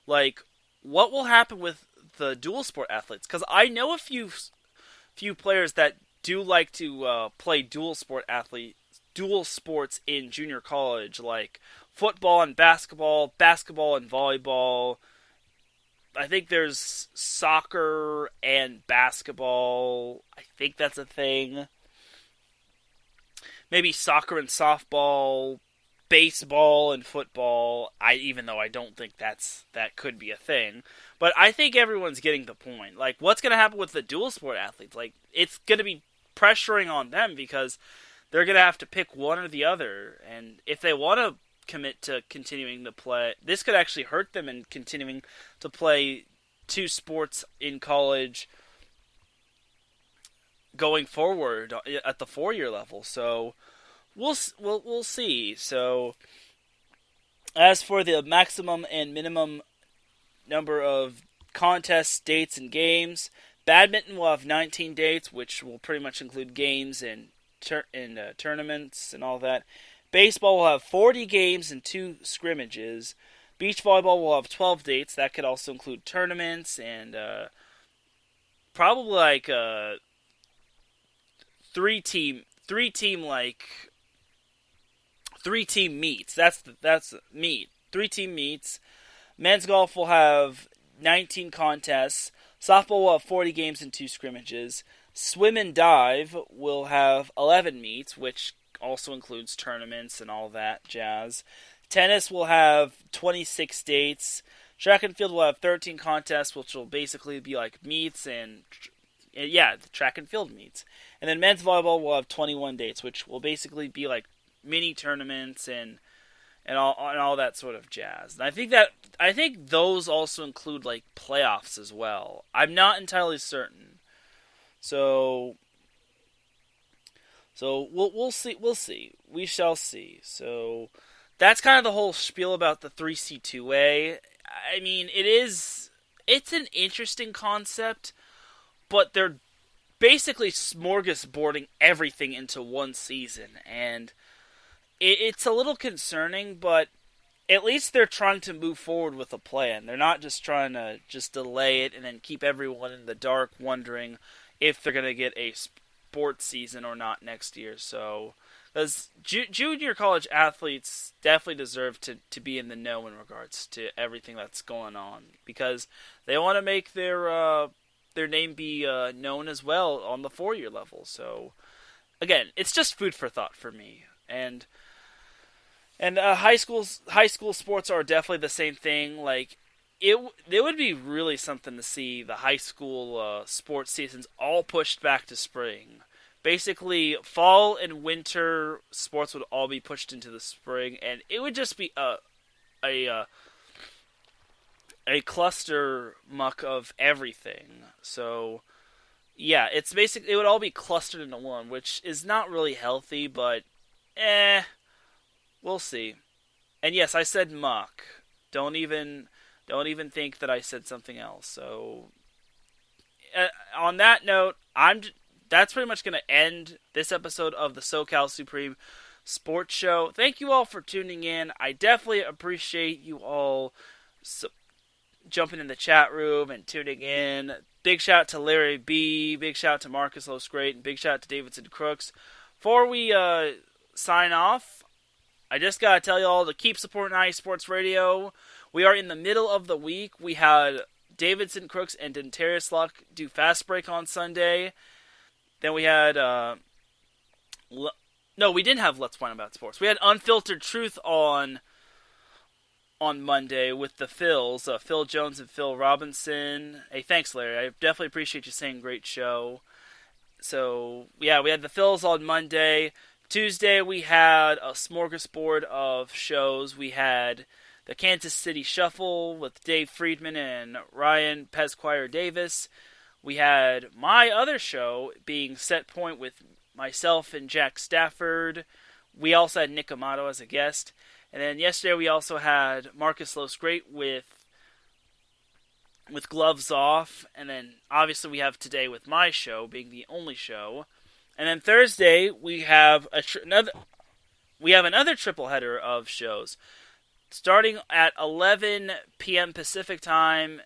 What will happen with the dual sport athletes? Because I know a few players that do like to play dual sports in junior college, like football and basketball and volleyball. I think there's soccer and basketball. I think that's a thing. Maybe soccer and softball, baseball and football. Even though I don't think that could be a thing. But I think everyone's getting the point. What's going to happen with the dual sport athletes? It's going to be pressuring on them because they're going to have to pick one or the other. And if they want to commit to continuing to play, this could actually hurt them in continuing to play 2 sports in college going forward at the 4-year level. So we'll see. So as for the maximum and minimum number of contests, dates, and games, badminton will have 19 dates, which will pretty much include games and tournaments and all that. Baseball will have 40 games and 2 scrimmages. Beach volleyball will have 12 dates. That could also include tournaments and probably three team meets. That's meet. 3-team meets. Men's golf will have 19 contests. Softball will have 40 games and 2 scrimmages. Swim and dive will have 11 meets, which also includes tournaments and all that jazz. Tennis will have 26 dates. Track and field will have 13 contests, which will basically be meets and the track and field meets. And then men's volleyball will have 21 dates, which will basically be mini tournaments and all that sort of jazz. And I think those also include like playoffs as well. I'm not entirely certain. So we'll see. We shall see. So that's kind of the whole spiel about the 3C2A. I mean, it's an interesting concept, but they're basically smorgasbording everything into one season, and it's a little concerning, but at least they're trying to move forward with a plan. They're not just trying to just delay it and then keep everyone in the dark wondering if they're going to get a sports season or not next year. So, because junior college athletes definitely deserve to be in the know in regards to everything that's going on, because they want to make their name be known as well on the 4-year level. So, again, it's just food for thought for me. And high school sports are definitely the same thing. Like, it would be really something to see the high school sports seasons all pushed back to spring. Basically, fall and winter sports would all be pushed into the spring, and it would just be a cluster muck of everything. So, yeah, it's basically, it would all be clustered into one, which is not really healthy, but we'll see. And yes, I said muck. Don't even think that I said something else. So, on that note, that's pretty much going to end this episode of the SoCal Supreme Sports Show. Thank you all for tuning in. I definitely appreciate you all jumping in the chat room and tuning in. Big shout out to Larry B. Big shout out to Marcus Losgreat. And big shout out to Davidson Crooks. Before we sign off, I just got to tell you all to keep supporting IE Sports Radio. We are in the middle of the week. We had Davidson Crooks and Dentarius Luck do Fast Break on Sunday. Then we had, no, we didn't have Let's Whine About Sports. We had Unfiltered Truth on Monday with the Phils, Phil Jones and Phil Robinson. Hey, thanks, Larry. I definitely appreciate you saying great show. So, yeah, we had the Phils on Monday. Tuesday, we had a smorgasbord of shows. We had the Kansas City Shuffle with Dave Friedman and Ryan Pesquire Davis. We had my other show being Set Point with myself and Jack Stafford. We also had Nick Amato as a guest. And then yesterday we also had Marcus Losgreat with Gloves Off. And then obviously we have today with my show being the only show. And then Thursday we have another triple header of shows. Starting at 11 p.m. Pacific time.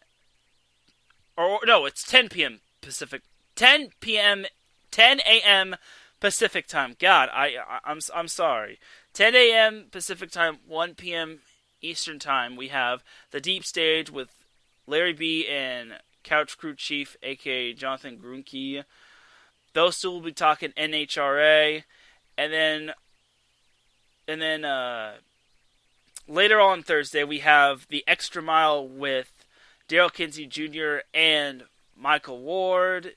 Or no, it's 10 p.m. Pacific. 10 a.m. Pacific time. God, I'm sorry. 10 a.m. Pacific time, 1 p.m. Eastern time. We have the Deep Stage with Larry B and Couch Crew Chief, aka Jonathan Grunke. Those two will be talking NHRA, and then later on Thursday we have the Extra Mile with Daryl Kinsey Jr. and Michael Ward.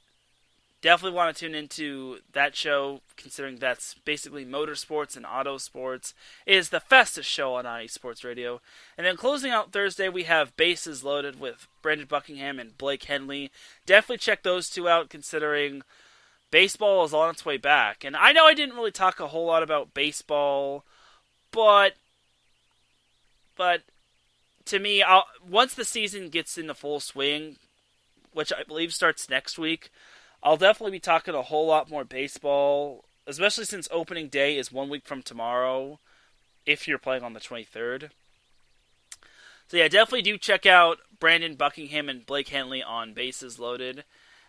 Definitely want to tune into that show, considering that's basically motorsports and auto sports. It is the fastest show on IE Sports Radio. And then closing out Thursday, we have Bases Loaded with Brandon Buckingham and Blake Henley. Definitely check those two out, considering baseball is on its way back. And I know I didn't really talk a whole lot about baseball, but to me, once the season gets into full swing, which I believe starts next week, I'll definitely be talking a whole lot more baseball, especially since opening day is 1 week from tomorrow, if you're playing on the 23rd. So yeah, definitely do check out Brandon Buckingham and Blake Henley on Bases Loaded.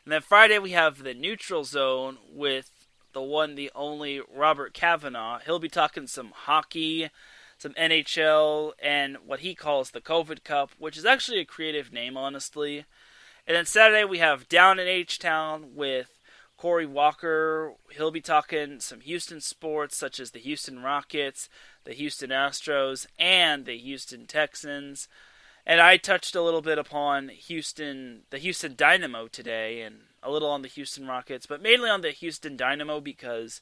And then Friday we have the Neutral Zone with the one, the only Robert Kavanaugh. He'll be talking some hockey, some NHL, and what he calls the COVID Cup, which is actually a creative name, honestly. And then Saturday we have Down in H-Town with Corey Walker. He'll be talking some Houston sports, such as the Houston Rockets, the Houston Astros, and the Houston Texans. And I touched a little bit upon the Houston Dynamo today, and a little on the Houston Rockets, but mainly on the Houston Dynamo because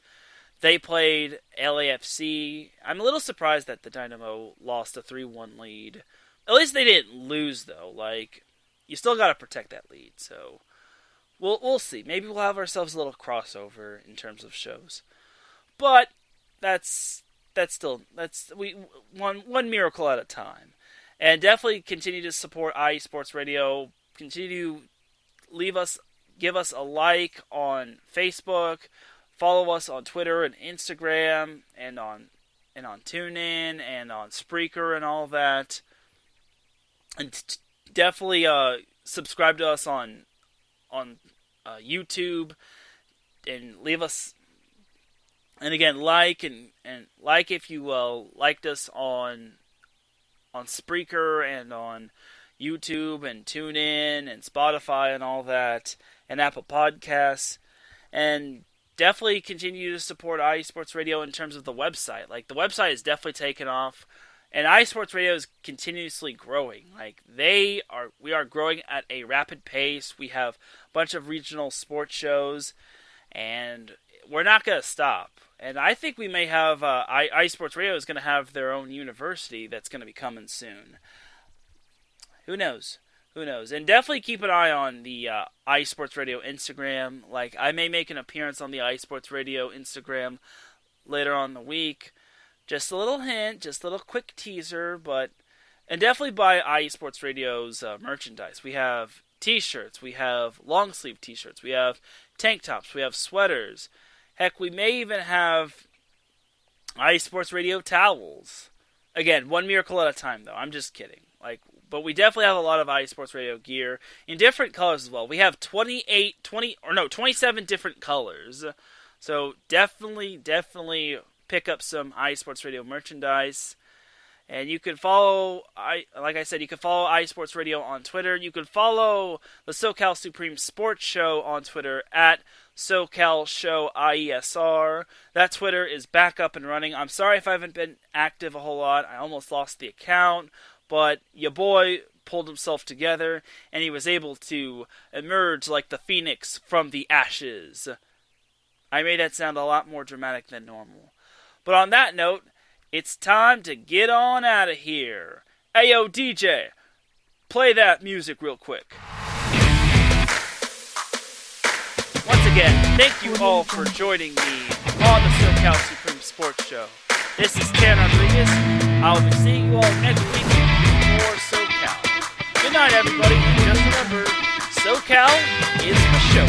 They played LAFC. I'm a little surprised that the Dynamo lost a 3-1 lead. At least they didn't lose, though. Like, you still got to protect that lead. So we'll see. Maybe we'll have ourselves a little crossover in terms of shows. But that's one miracle at a time. And definitely continue to support IE Sports Radio. Continue to give us a like on Facebook. Follow us on Twitter and Instagram, and on TuneIn and on Spreaker and all that. And definitely subscribe to us on YouTube, and leave us. And again, like if you liked us on Spreaker and on YouTube and TuneIn and Spotify and all that, and Apple Podcasts, and definitely continue to support IE Sports Radio in terms of the website. Like, the website is definitely taken off, and IE Sports Radio is continuously growing. Like, we are growing at a rapid pace. We have a bunch of regional sports shows, and we're not going to stop. And I think we may have IE Sports Radio is going to have their own university that's going to be coming soon. Who knows? Who knows? And definitely keep an eye on the IE Sports Radio Instagram. Like, I may make an appearance on the IE Sports Radio Instagram later on in the week. Just a little hint, just a little quick teaser, and definitely buy IE Sports Radio's merchandise. We have t-shirts, we have long sleeve t-shirts, we have tank tops, we have sweaters. Heck, we may even have IE Sports Radio towels. Again, one miracle at a time, though. I'm just kidding. But we definitely have a lot of IE Sports Radio gear in different colors as well. We have 27 different colors. So definitely pick up some IE Sports Radio merchandise. And you can follow, like I said, you can follow IE Sports Radio on Twitter. You can follow the SoCal Supreme Sports Show on Twitter at SoCal Show IESR. That Twitter is back up and running. I'm sorry if I haven't been active a whole lot. I almost lost the account. But your boy pulled himself together, and he was able to emerge like the phoenix from the ashes. I made that sound a lot more dramatic than normal. But on that note, it's time to get on out of here. Ayo, DJ, play that music real quick. Once again, thank you all for joining me on the SoCal Supreme Sports Show. This is Teran Rodriguez. I'll be seeing you all next week for SoCal. Good night, everybody. And just remember, SoCal is for show.